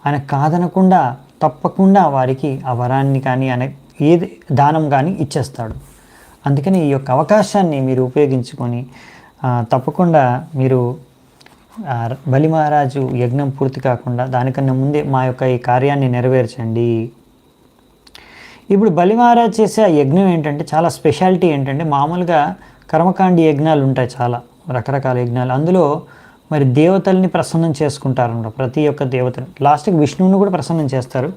A: ఆయన కాదనకుండా తప్పకుండా వారికి ఆ వరాన్ని కానీ ఆయన ఏది దానం కానీ ఇచ్చేస్తాడు. అందుకని ఈ యొక్క అవకాశాన్ని మీరు ఉపయోగించుకొని తప్పకుండా మీరు బలి మహారాజు యజ్ఞం పూర్తి కాకుండా దానికన్నా ముందే మా యొక్క ఈ కార్యాన్ని నెరవేర్చండి. ఇప్పుడు బలి మహారాజు చేసే ఆ యజ్ఞం ఏంటంటే చాలా స్పెషాలిటీ ఏంటంటే, మామూలుగా కర్మకాండి యజ్ఞాలు ఉంటాయి, చాలా రకరకాల యజ్ఞాలు. అందులో మరి దేవతల్ని ప్రసన్నం చేసుకుంటారన్నమాట. ప్రతి ఒక్క దేవతని లాస్ట్కి విష్ణువుని కూడా ప్రసన్నం చేస్తారు.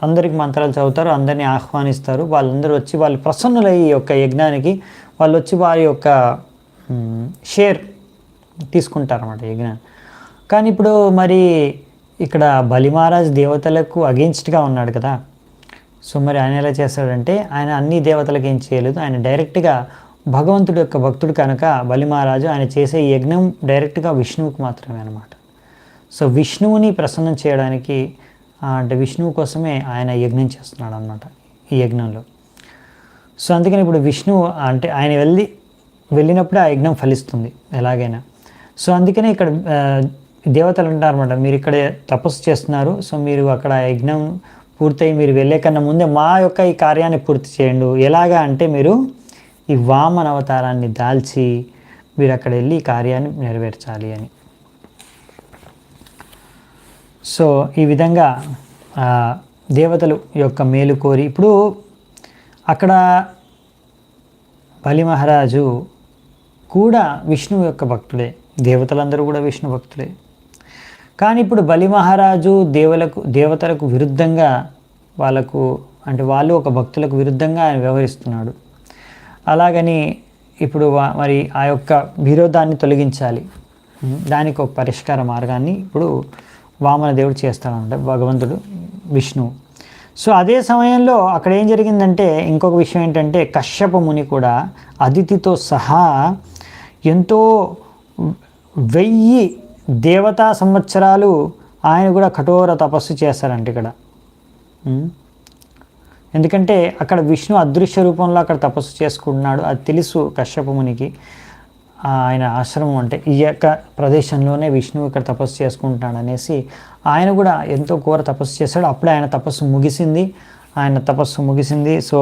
A: అందరికి మంత్రాలు చదువుతారు, అందరినీ ఆహ్వానిస్తారు. వాళ్ళందరూ వచ్చి వాళ్ళు ప్రసన్నులయ్యి ఈ యొక్క యజ్ఞానికి వాళ్ళు వచ్చి వారి యొక్క షేర్ తీసుకుంటారన్నమాట యజ్ఞాన్ని. కానీ ఇప్పుడు మరి ఇక్కడ బలి మహారాజ్ దేవతలకు అగెన్స్ట్గా ఉన్నాడు కదా. సో మరి ఆయన ఎలా చేస్తాడంటే, ఆయన అన్ని దేవతలకు ఏం చేయలేదు. ఆయన డైరెక్ట్గా భగవంతుడి యొక్క భక్తుడు కనుక బలి మహారాజు ఆయన చేసే యజ్ఞం డైరెక్ట్గా విష్ణువుకి మాత్రమే అనమాట. సో విష్ణువుని ప్రసన్నం చేయడానికి, అంటే విష్ణువు కోసమే ఆయన యజ్ఞం చేస్తున్నాడు అనమాట ఈ యజ్ఞంలో. సో అందుకని ఇప్పుడు విష్ణువు అంటే ఆయన వెళ్ళినప్పుడే ఆ యజ్ఞం ఫలిస్తుంది ఎలాగైనా. సో అందుకనే ఇక్కడ దేవతలు అంటారన్నమాట, మీరు ఇక్కడ తపస్సు చేస్తున్నారు, సో మీరు అక్కడ యజ్ఞం పూర్తయి మీరు వెళ్ళే కన్నా ముందే మా యొక్క ఈ కార్యాన్ని పూర్తి చేయండి. ఎలాగా అంటే మీరు ఈ వామన అవతారాన్ని దాల్చి మీరు అక్కడ వెళ్ళి ఈ కార్యాన్ని నెరవేర్చాలి అని. సో ఈ విధంగా దేవతలు యొక్క మేలు కోరి, ఇప్పుడు అక్కడ బలి మహారాజు కూడా విష్ణువు యొక్క భక్తుడే, దేవతలందరూ కూడా విష్ణు భక్తులే. కానీ ఇప్పుడు బలి మహారాజు దేవతలకు విరుద్ధంగా వాళ్ళు ఒక భక్తులకు విరుద్ధంగా ఆయన వ్యవహరిస్తున్నాడు. అలాగని ఇప్పుడు మరి ఆ యొక్క విరోధాన్ని తొలగించాలి. దానికి ఒక పరిష్కార మార్గాన్ని ఇప్పుడు వామన దేవుడు చేస్తాడంట, భగవంతుడు విష్ణువు. సో అదే సమయంలో అక్కడ ఏం జరిగిందంటే, ఇంకొక విషయం ఏంటంటే, కశ్యప ముని కూడా అదితితో సహా ఎంతో 1000 దేవతా సంవత్సరాలు ఆయన కూడా కఠోర తపస్సు చేస్తారంట ఇక్కడ. ఎందుకంటే అక్కడ విష్ణు అదృశ్య రూపంలో అక్కడ తపస్సు చేసుకుంటున్నాడు. అది తెలుసు కశ్యప మునికి. ఆయన ఆశ్రమం అంటే ఈ యొక్క ప్రదేశంలోనే విష్ణువు ఇక్కడ తపస్సు చేసుకుంటున్నాడు అనేసి ఆయన కూడా ఎంతో ఘోర తపస్సు చేశాడు. అప్పుడే ఆయన తపస్సు ముగిసింది. సో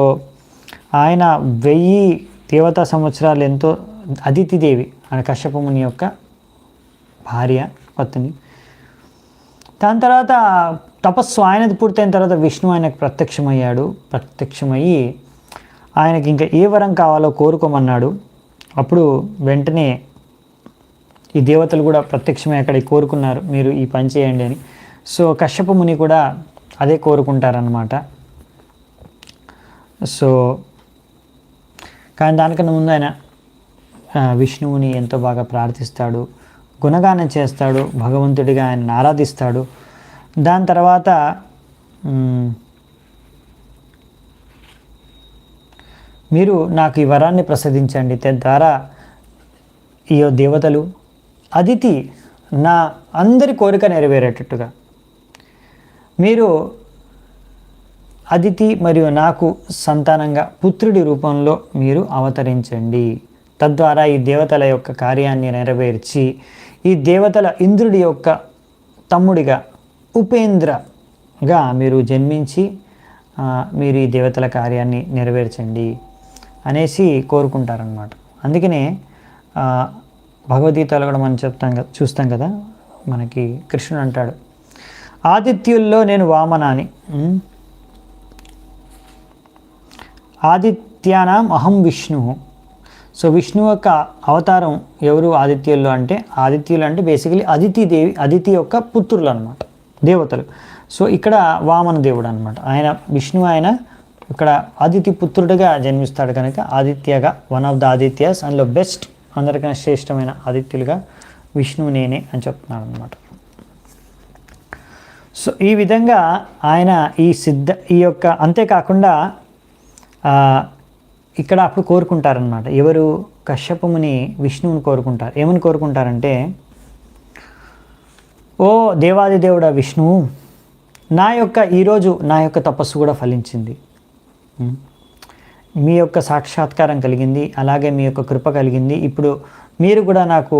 A: ఆయన 1000 దేవతా సంవత్సరాలు ఎంతో అదితిదేవి ఆయన కశ్యప ముని యొక్క భార్య పత్ని. దాని తర్వాత తపస్సు ఆయనది పూర్తయిన తర్వాత విష్ణు ఆయనకు ప్రత్యక్షమయ్యి ఆయనకి ఇంకా ఏ వరం కావాలో కోరుకోమన్నాడు. అప్పుడు వెంటనే ఈ దేవతలు కూడా ప్రత్యక్షమై అక్కడికి కోరుకున్నారు, మీరు ఈ పని చేయండి అని. సో కశ్యప ముని కూడా అదే కోరుకుంటారనమాట. సో కానీ దానికన్నా ముందు ఆయన విష్ణువుని ఎంతో బాగా ప్రార్థిస్తాడు, గుణగానం చేస్తాడు, భగవంతుడిగా ఆయన ఆరాధిస్తాడు. దాని తర్వాత మీరు నాకు ఈ వరాన్ని ప్రసాదించండి, తద్వారా ఈ దేవతలు అదితి నా అందరి కోరిక నెరవేరేటట్టుగా మీరు అదితి మరియు నాకు సంతానంగా పుత్రుడి రూపంలో మీరు అవతరించండి. తద్వారా ఈ దేవతల యొక్క కార్యాన్ని నెరవేర్చి ఈ దేవతల ఇంద్రుడి యొక్క తమ్ముడిగా ఉపేంద్రగా మీరు జన్మించి మీరు ఈ దేవతల కార్యాన్ని నెరవేర్చండి అనేసి కోరుకుంటారనమాట. అందుకనే భగవద్గీతలో కూడా మనం చూస్తాం కదా, మనకి కృష్ణుడు అంటాడు, ఆదిత్యుల్లో నేను వామనాని, ఆదిత్యానాం అహం విష్ణు, సో విష్ణు యొక్క అవతారం ఎవరు ఆదిత్యుల్లో అంటే, ఆదిత్యులు అంటే బేసికలీ అదితి యొక్క పుత్రులు అనమాట, దేవతలు. సో ఇక్కడ వామన దేవుడు అనమాట, ఆయన విష్ణు ఆయన ఇక్కడ అదితి పుత్రుడిగా జన్మిస్తాడు కనుక ఆదిత్యగా, వన్ ఆఫ్ ద ఆదిత్యాస్, అందులో బెస్ట్, అందరికన్నా శ్రేష్టమైన ఆదిత్యులుగా విష్ణువు నేనే అని చెప్తున్నాడు అనమాట. సో ఈ విధంగా ఆయన ఈ యొక్క అంతేకాకుండా ఇక్కడ అప్పుడు కోరుకుంటారనమాట, ఎవరు కశ్యపముని విష్ణువుని కోరుకుంటారు. ఏమని కోరుకుంటారంటే, ఓ దేవాదిదేవుడా విష్ణువు, ఈరోజు నా యొక్క తపస్సు కూడా ఫలించింది, మీ యొక్క సాక్షాత్కారం కలిగింది, అలాగే మీ యొక్క కృప కలిగింది, ఇప్పుడు మీరు కూడా నాకు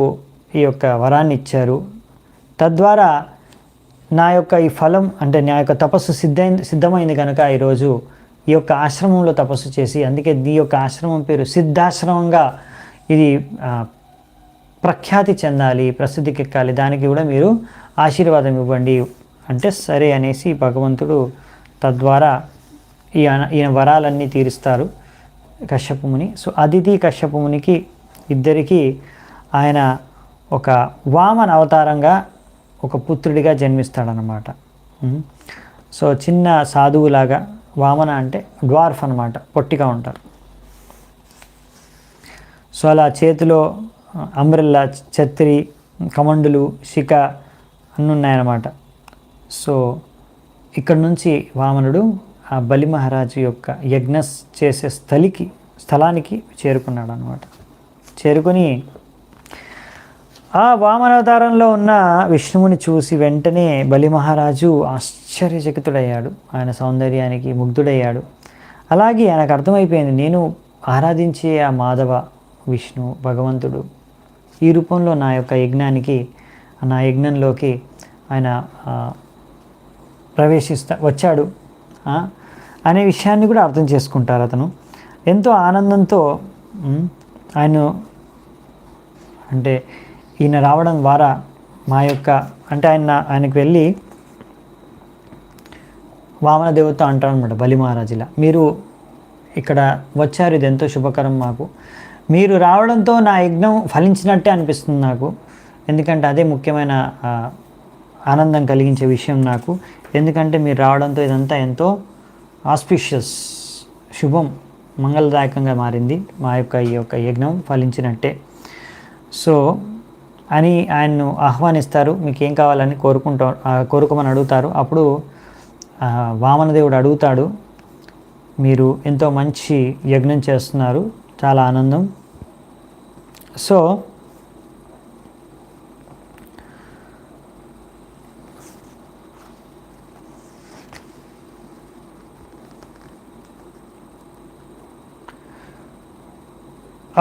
A: ఈ యొక్క వరాన్ని ఇచ్చారు, తద్వారా నా యొక్క ఈ ఫలం అంటే నా యొక్క తపస్సు సిద్ధమైంది కనుక ఈరోజు ఈ యొక్క ఆశ్రమంలో తపస్సు చేసి, అందుకే ఈ యొక్క ఆశ్రమం పేరు సిద్ధాశ్రమంగా ఇది ప్రఖ్యాతి చెందాలి, ప్రసిద్ధికి ఎక్కాలి, దానికి కూడా మీరు ఆశీర్వాదం ఇవ్వండి అంటే సరే అనేసి భగవంతుడు తద్వారా ఈయన వరాలన్నీ తీరుస్తారు కశ్యపముని. సో అదితి కశ్యపమునికి ఇద్దరికీ ఆయన ఒక వామన అవతారంగా ఒక పుత్రుడిగా జన్మిస్తాడనమాట. సో చిన్న సాధువులాగా, వామన అంటే డ్వార్ఫ్ అనమాట, పొట్టిగా ఉంటారు. సో అలా చేతిలో అంబ్రెల్లా, ఛత్రి, కమండులు, శిఖ అన్నీ ఉన్నాయన్నమాట. సో ఇక్కడ నుంచి వామనుడు ఆ బలి మహారాజు యొక్క యజ్ఞ చేసే స్థలానికి చేరుకున్నాడు అనమాట. చేరుకొని ఆ వామనావతారంలో ఉన్న విష్ణువుని చూసి వెంటనే బలి మహారాజు ఆశ్చర్యచకితుడయ్యాడు, ఆయన సౌందర్యానికి ముగ్ధుడయ్యాడు. అలాగే ఆయనకు అర్థమైపోయింది, నేను ఆరాధించే ఆ మాధవ విష్ణు భగవంతుడు ఈ రూపంలో నా యొక్క నా యజ్ఞంలోకి ఆయన వచ్చాడు అనే విషయాన్ని కూడా అర్థం చేసుకుంటారు. అతను ఎంతో ఆనందంతో ఆయన అంటే ఈయన రావడం ద్వారా అంటే ఆయనకు వెళ్ళి వామన దేవత అంటారు అనమాట బలి మహారాజులా, మీరు ఇక్కడ వచ్చారు, ఇది ఎంతో శుభకరం మాకు, మీరు రావడంతో నా యజ్ఞం ఫలించినట్టే అనిపిస్తుంది నాకు, ఎందుకంటే అదే ముఖ్యమైన ఆనందం కలిగించే విషయం నాకు, ఎందుకంటే మీరు రావడంతో ఇదంతా ఎంతో ఆస్పిషియస్, శుభం, మంగళదాయకంగా మారింది, ఈ యొక్క యజ్ఞం ఫలించినట్టే. సో అని ఆయన్ను ఆహ్వానిస్తారు, మీకు ఏం కావాలని కోరుకోమని అడుగుతారు. అప్పుడు వామనదేవుడు అడుగుతాడు, మీరు ఎంతో మంచి యజ్ఞం చేస్తున్నారు, చాలా ఆనందం. సో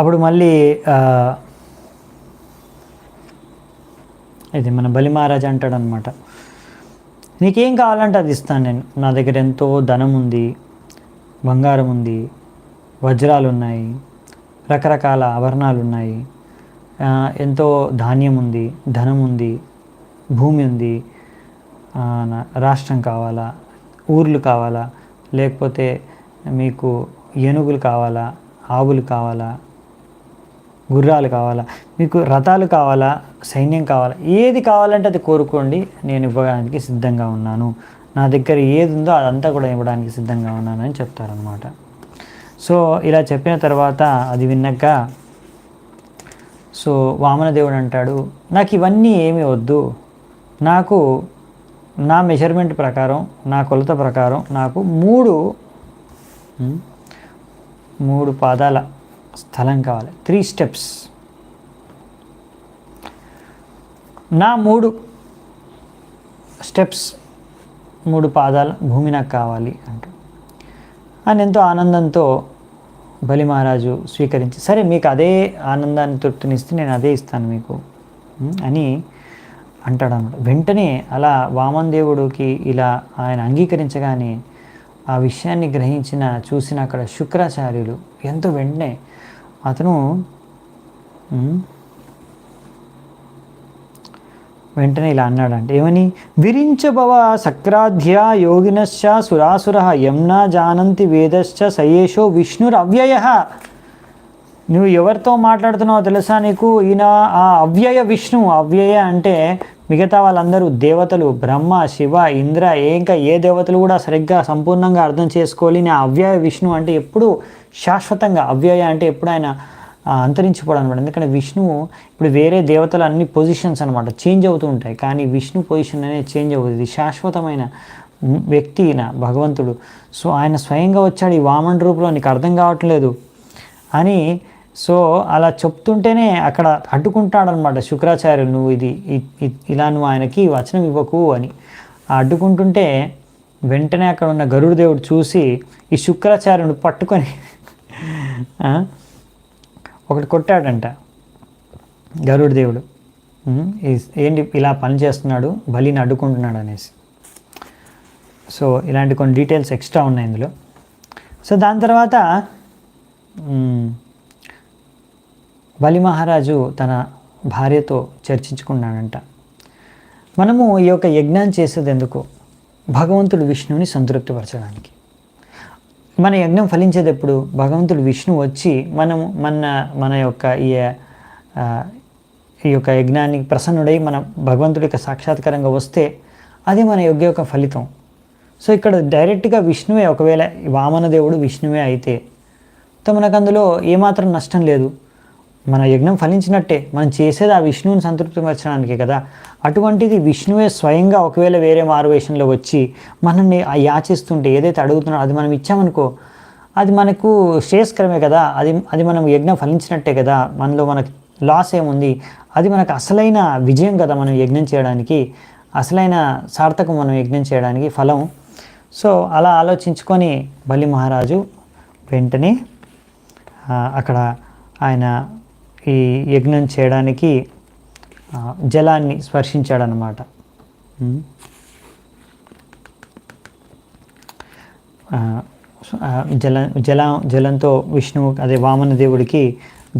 A: అప్పుడు మళ్ళీ ఇది మన బలి మహారాజు అంటాడు అనమాట, నీకేం కావాలంటే అది ఇస్తాను నేను, నా దగ్గర ఎంతో ధనం ఉంది, బంగారం ఉంది, వజ్రాలు ఉన్నాయి, రకరకాల ఆభరణాలు ఉన్నాయి, ఎంతో ధాన్యం ఉంది, ధనం ఉంది, భూమి ఉంది, రాష్ట్రం కావాలా, ఊర్లు కావాలా, లేకపోతే మీకు ఏనుగులు కావాలా, ఆవులు కావాలా, గుర్రాలు కావాలా, మీకు రథాలు కావాలా, సైన్యం కావాలా, ఏది కావాలంటే అది కోరుకోండి, నేను ఇవ్వడానికి సిద్ధంగా ఉన్నాను, నా దగ్గర ఏది ఉందో అదంతా కూడా ఇవ్వడానికి సిద్ధంగా ఉన్నాను అని చెప్తారనమాట. సో ఇలా చెప్పిన తర్వాత అది విన్నాక సో వామనదేవుడు అంటాడు, నాకు ఇవన్నీ ఏమీ వద్దు, నాకు నా మెజర్మెంట్ ప్రకారం, నా కొలత ప్రకారం నాకు మూడు పాదాల స్థలం కావాలి, 3 steps, నా 3 steps 3 పాదాల భూమి నాకు కావాలి అంటూ అని ఎంతో ఆనందంతో బలి మహారాజు స్వీకరించి, సరే మీకు అదే ఆనందాన్ని తృప్తినిస్తే నేను అదే ఇస్తాను మీకు అని అంటాడు అన్నమాట. వెంటనే అలా వామన దేవుడికి ఇలా ఆయన అంగీకరించగానే ఆ విషయాన్ని చూసిన అక్కడ శుక్రాచార్యులు ఎంతో వెంటనే అతను వెంటనే ఇలా అన్నాడంటే, ఏమని, విరించభవ సక్రాధ్య యోగినశ్చ సురాసుర యమ్నా జానంతి వేదశ్చ సయేషో విష్ణురవ్యయ, నువ్వు ఎవరితో మాట్లాడుతున్నావో తెలుసా నీకు? ఈయన ఆ అవ్యయ విష్ణువు. అవ్యయ అంటే మిగతా వాళ్ళందరూ దేవతలు, బ్రహ్మ, శివ, ఇంద్ర, ఇంకా ఏ దేవతలు కూడా సరిగ్గా సంపూర్ణంగా అర్థం చేసుకోలేని ఆ అవ్యయ విష్ణువు అంటే ఎప్పుడు శాశ్వతంగా, అవ్యయ అంటే ఎప్పుడు ఆయన అంతరించిపోవడం అనమాట. ఎందుకంటే విష్ణువు ఇప్పుడు వేరే దేవతలు అన్ని పొజిషన్స్ అనమాట చేంజ్ అవుతూ ఉంటాయి, కానీ విష్ణు పొజిషన్ అనేది చేంజ్ అవుతుంది. శాశ్వతమైన వ్యక్తి ఈయన భగవంతుడు. సో ఆయన స్వయంగా వచ్చాడు ఈ వామన రూపంలో, నీకు అర్థం కావట్లేదు అని. సో అలా చెప్తుంటేనే అక్కడ అడ్డుకుంటాడనమాట శుక్రాచార్యులు, నువ్వు ఇది ఇలా నువ్వు ఆయనకి వచనం ఇవ్వకు అని అడ్డుకుంటుంటే, వెంటనే అక్కడ ఉన్న గరుడదేవుడు చూసి ఈ శుక్రాచార్యుని పట్టుకొని ఒకటి కొట్టాడంట గరుడదేవుడు. ఏంటి ఇలా పని చేస్తున్నాడు, బలిని అడ్డుకుంటున్నాడు అనేసి. సో ఇలాంటి కొన్ని డీటెయిల్స్ ఎక్స్ట్రా ఉన్నాయి ఇందులో. సో దాని తర్వాత బలి మహారాజు తన భార్యతో చర్చించుకున్నాడంట, మనము ఈ యొక్క యజ్ఞాన్ని చేసేది ఎందుకు? భగవంతుడు విష్ణువుని సంతృప్తిపరచడానికి. మన యజ్ఞం ఫలించేది ఎప్పుడు? భగవంతుడు విష్ణువు వచ్చి మన యొక్క ఈ యొక్క యజ్ఞానికి ప్రసన్నుడై మన భగవంతుడి యొక్క సాక్షాత్కారంగా వస్తే అది మన యజ్ఞ యొక్క ఫలితం. సో ఇక్కడ డైరెక్ట్గా విష్ణువే, ఒకవేళ వామన దేవుడు విష్ణువే అయితే మనకు అందులో ఏమాత్రం నష్టం లేదు. మన యజ్ఞం ఫలించినట్టే. మనం చేసేది ఆ విష్ణువుని సంతృప్తిపరచడానికే కదా. అటువంటిది విష్ణువే స్వయంగా ఒకవేళ వేరే మారువేషంలో వచ్చి మనల్ని యాచిస్తుంటే, ఏదైతే అడుగుతున్నాడో అది మనం ఇచ్చామనుకో, అది మనకు శ్రేయస్కరమే కదా. అది మనం యజ్ఞం ఫలించినట్టే కదా. మనలో మనకు లాస్ ఏముంది? అది మనకు అసలైన విజయం కదా మనం యజ్ఞం చేయడానికి, అసలైన సార్థకం మనం యజ్ఞం చేయడానికి ఫలం. సో అలా ఆలోచించుకొని బలి మహారాజు వెంటనే అక్కడ ఆయన ఈ యజ్ఞం చేయడానికి జలాన్ని స్పర్శించాడనమాట. జలంతో విష్ణువు అదే వామన దేవుడికి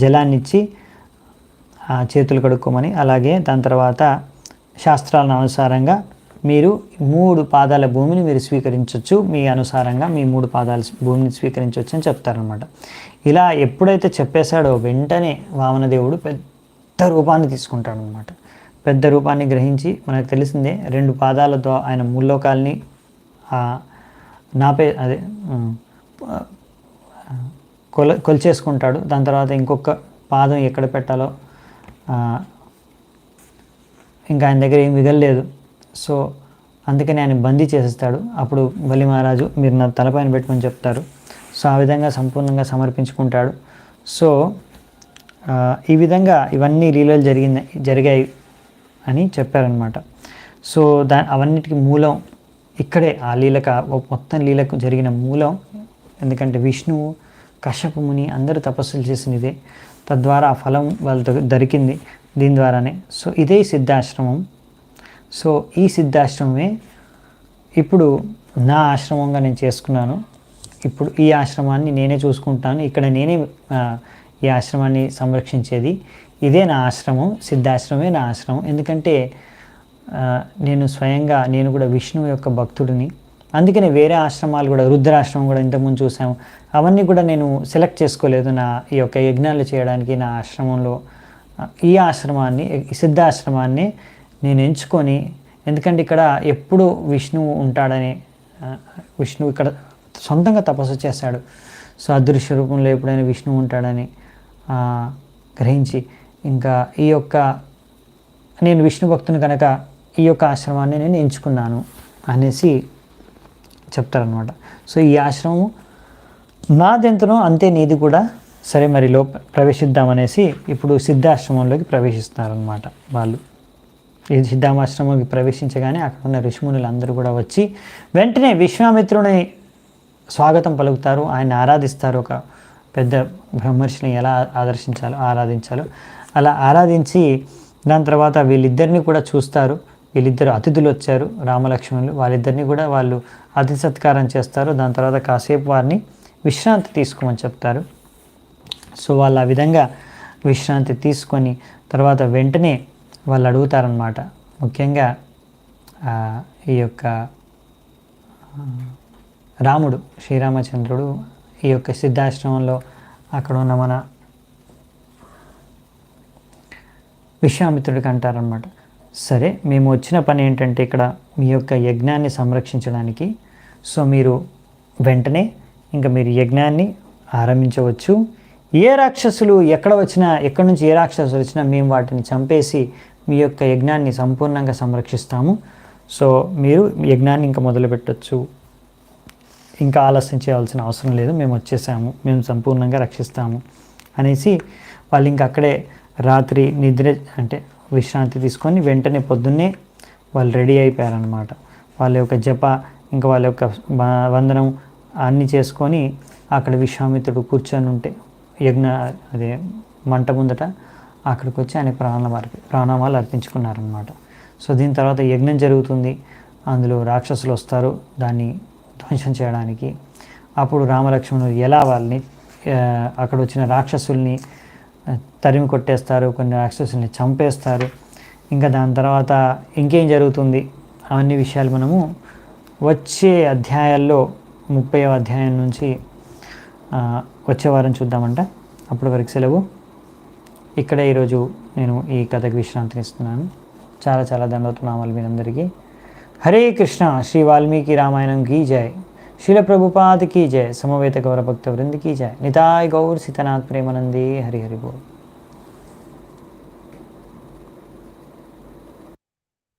A: జలాన్ని ఇచ్చి చేతులు కడుక్కోమని, అలాగే దాని తర్వాత శాస్త్రాల అనుసారంగా మీరు 3 పాదాల భూమిని మీరు స్వీకరించవచ్చు, మీ అనుసారంగా మీ 3 పాదాల భూమిని స్వీకరించవచ్చు అని చెప్తారనమాట. ఇలా ఎప్పుడైతే చెప్పేశాడో వెంటనే వామనదేవుడు పెద్ద రూపాన్ని తీసుకుంటాడనమాట. పెద్ద రూపాన్ని గ్రహించి, మనకు తెలిసిందే 2 పాదాలతో ఆయన ముల్లోకాల్ని కొలిచేసుకుంటాడు. దాని తర్వాత ఇంకొక పాదం ఎక్కడ పెట్టాలో ఇంకా ఆయన దగ్గర ఏం మిగలలేదు. సో అందుకని ఆయన బందీ చేసేస్తాడు. అప్పుడు బలి మహారాజు మీరు నా తలపైన పెట్టుకొని చెప్తారు. సో ఆ విధంగా సంపూర్ణంగా సమర్పించుకుంటాడు. సో ఈ విధంగా ఇవన్నీ లీలలు జరిగాయి అని చెప్పారనమాట. సో అవన్నిటికీ మూలం ఇక్కడే, ఆ మొత్తం లీలకు జరిగిన మూలం. ఎందుకంటే విష్ణువు, కశ్యప ముని అందరూ తపస్సులు చేసినదే, తద్వారా ఆ ఫలం వాళ్ళతో దొరికింది దీని ద్వారానే. సో ఇదే సిద్ధాశ్రమం. సో ఈ సిద్ధాశ్రమమే ఇప్పుడు నా ఆశ్రమంగా నేను చేసుకున్నాను. ఇప్పుడు ఈ ఆశ్రమాన్ని నేనే చూసుకుంటాను. ఇక్కడ నేనే ఈ ఆశ్రమాన్ని సంరక్షించేది. ఇదే నా ఆశ్రమం, సిద్ధాశ్రమే నా ఆశ్రమం. ఎందుకంటే నేను కూడా విష్ణువు యొక్క భక్తుడిని. అందుకనే వేరే ఆశ్రమాలు కూడా, రుద్రాశ్రమం కూడా ఇంతకుముందు చూసాము, అవన్నీ కూడా నేను సెలెక్ట్ చేసుకోలేదు నా ఈ యొక్క యజ్ఞాలు చేయడానికి. నా ఆశ్రమంలో ఈ ఆశ్రమాన్ని, ఈ సిద్ధాశ్రమాన్ని నేను ఎంచుకొని, ఎందుకంటే ఇక్కడ ఎప్పుడు విష్ణువు ఉంటాడని, విష్ణువు ఇక్కడ సొంతంగా తపస్సు చేశాడు. సో అదృశ్య రూపంలో ఎప్పుడైనా విష్ణువు ఉంటాడని గ్రహించి, ఇంకా నేను విష్ణు భక్తుని కనుక ఈ యొక్క ఆశ్రమాన్ని నేను ఎంచుకున్నాను అనేసి చెప్తారనమాట. సో ఈ ఆశ్రమం నాదెంతనో అంతే నీది కూడా, సరే మరి ప్రవేశిద్దామనేసి ఇప్పుడు సిద్ధాశ్రమంలోకి ప్రవేశిస్తున్నారనమాట వాళ్ళు. ఈ సిద్ధాశ్రమంలోకి ప్రవేశించగానే అక్కడ ఉన్న ఋషిమునులు అందరూ కూడా వచ్చి వెంటనే విశ్వామిత్రుని స్వాగతం పలుకుతారు, ఆయన ఆరాధిస్తారు. ఒక పెద్ద బ్రహ్మర్షిని ఎలా ఆరాధించాలో అలా ఆరాధించి, దాని తర్వాత వీళ్ళిద్దరిని కూడా చూస్తారు. వీళ్ళిద్దరు అతిథులు వచ్చారు, రామలక్ష్మణులు. వాళ్ళిద్దరిని కూడా వాళ్ళు అతిథి సత్కారం చేస్తారు. దాని తర్వాత కాసేపు వారిని విశ్రాంతి తీసుకోమని చెప్తారు. సో వాళ్ళు ఆ విధంగా విశ్రాంతి తీసుకొని తర్వాత వెంటనే వాళ్ళు అడుగుతారనమాట. ముఖ్యంగా ఈ యొక్క రాముడు, శ్రీరామచంద్రుడు ఈ యొక్క సిద్ధాశ్రమంలో అక్కడ ఉన్న మన విశ్వామిత్రుడికి అంటారనమాట, సరే మేము వచ్చిన పని ఏంటంటే ఇక్కడ మీ యొక్క యజ్ఞాన్ని సంరక్షించడానికి. సో మీరు వెంటనే ఇంకా మీరు యజ్ఞాన్ని ఆరంభించవచ్చు. ఏ రాక్షసులు ఎక్కడి నుంచి ఏ రాక్షసులు వచ్చినా మేము వాటిని చంపేసి మీ యొక్క యజ్ఞాన్ని సంపూర్ణంగా సంరక్షిస్తాము. సో మీరు యజ్ఞాన్ని ఇంకా మొదలుపెట్టచ్చు, ఇంకా ఆలస్యం చేయాల్సిన అవసరం లేదు, మేము వచ్చేసాము, మేము సంపూర్ణంగా రక్షిస్తాము అనేసి వాళ్ళు ఇంకా అక్కడే రాత్రి నిద్ర అంటే విశ్రాంతి తీసుకొని వెంటనే పొద్దున్నే వాళ్ళు రెడీ అయిపోయారనమాట. వాళ్ళ యొక్క జప ఇంకా వాళ్ళ యొక్క వందనం అన్నీ చేసుకొని అక్కడ విశ్వామిత్రుడు కూర్చొని ఉంటే అదే మంట ముందట అక్కడికి వచ్చి ఆయన ప్రాణామాలు అర్పించుకున్నారనమాట. సో దీని తర్వాత యజ్ఞం జరుగుతుంది, అందులో రాక్షసులు వస్తారు దాన్ని ధ్వంసం చేయడానికి. అప్పుడు రామలక్ష్మణుడు ఎలా వాళ్ళని అక్కడ వచ్చిన రాక్షసుల్ని తరిమి కొట్టేస్తారు, కొన్ని రాక్షసుల్ని చంపేస్తారు. ఇంకా దాని తర్వాత ఇంకేం జరుగుతుంది అవన్నీ విషయాలు మనము వచ్చే అధ్యాయాల్లో 30వ అధ్యాయం నుంచి వచ్చే వారం చూద్దామంట. అప్పటి వరకు సెలవు. ఇక్కడే ఈరోజు నేను ఈ కథకు విశ్రాంతిని ఇస్తున్నాను. చాలా చాలా ధన్యవాదాలు మీ అందరికీ. హరే కృష్ణ. శ్రీ వాల్మీకి రామాయణం కీ జై. శిల ప్రభుపాద కీ జై. సమవేత గౌర భక్త వృంద కీ జై. నితాయ్ గౌర్ సీతనాథ్ ప్రేమానందే. హరి హరి బోల్.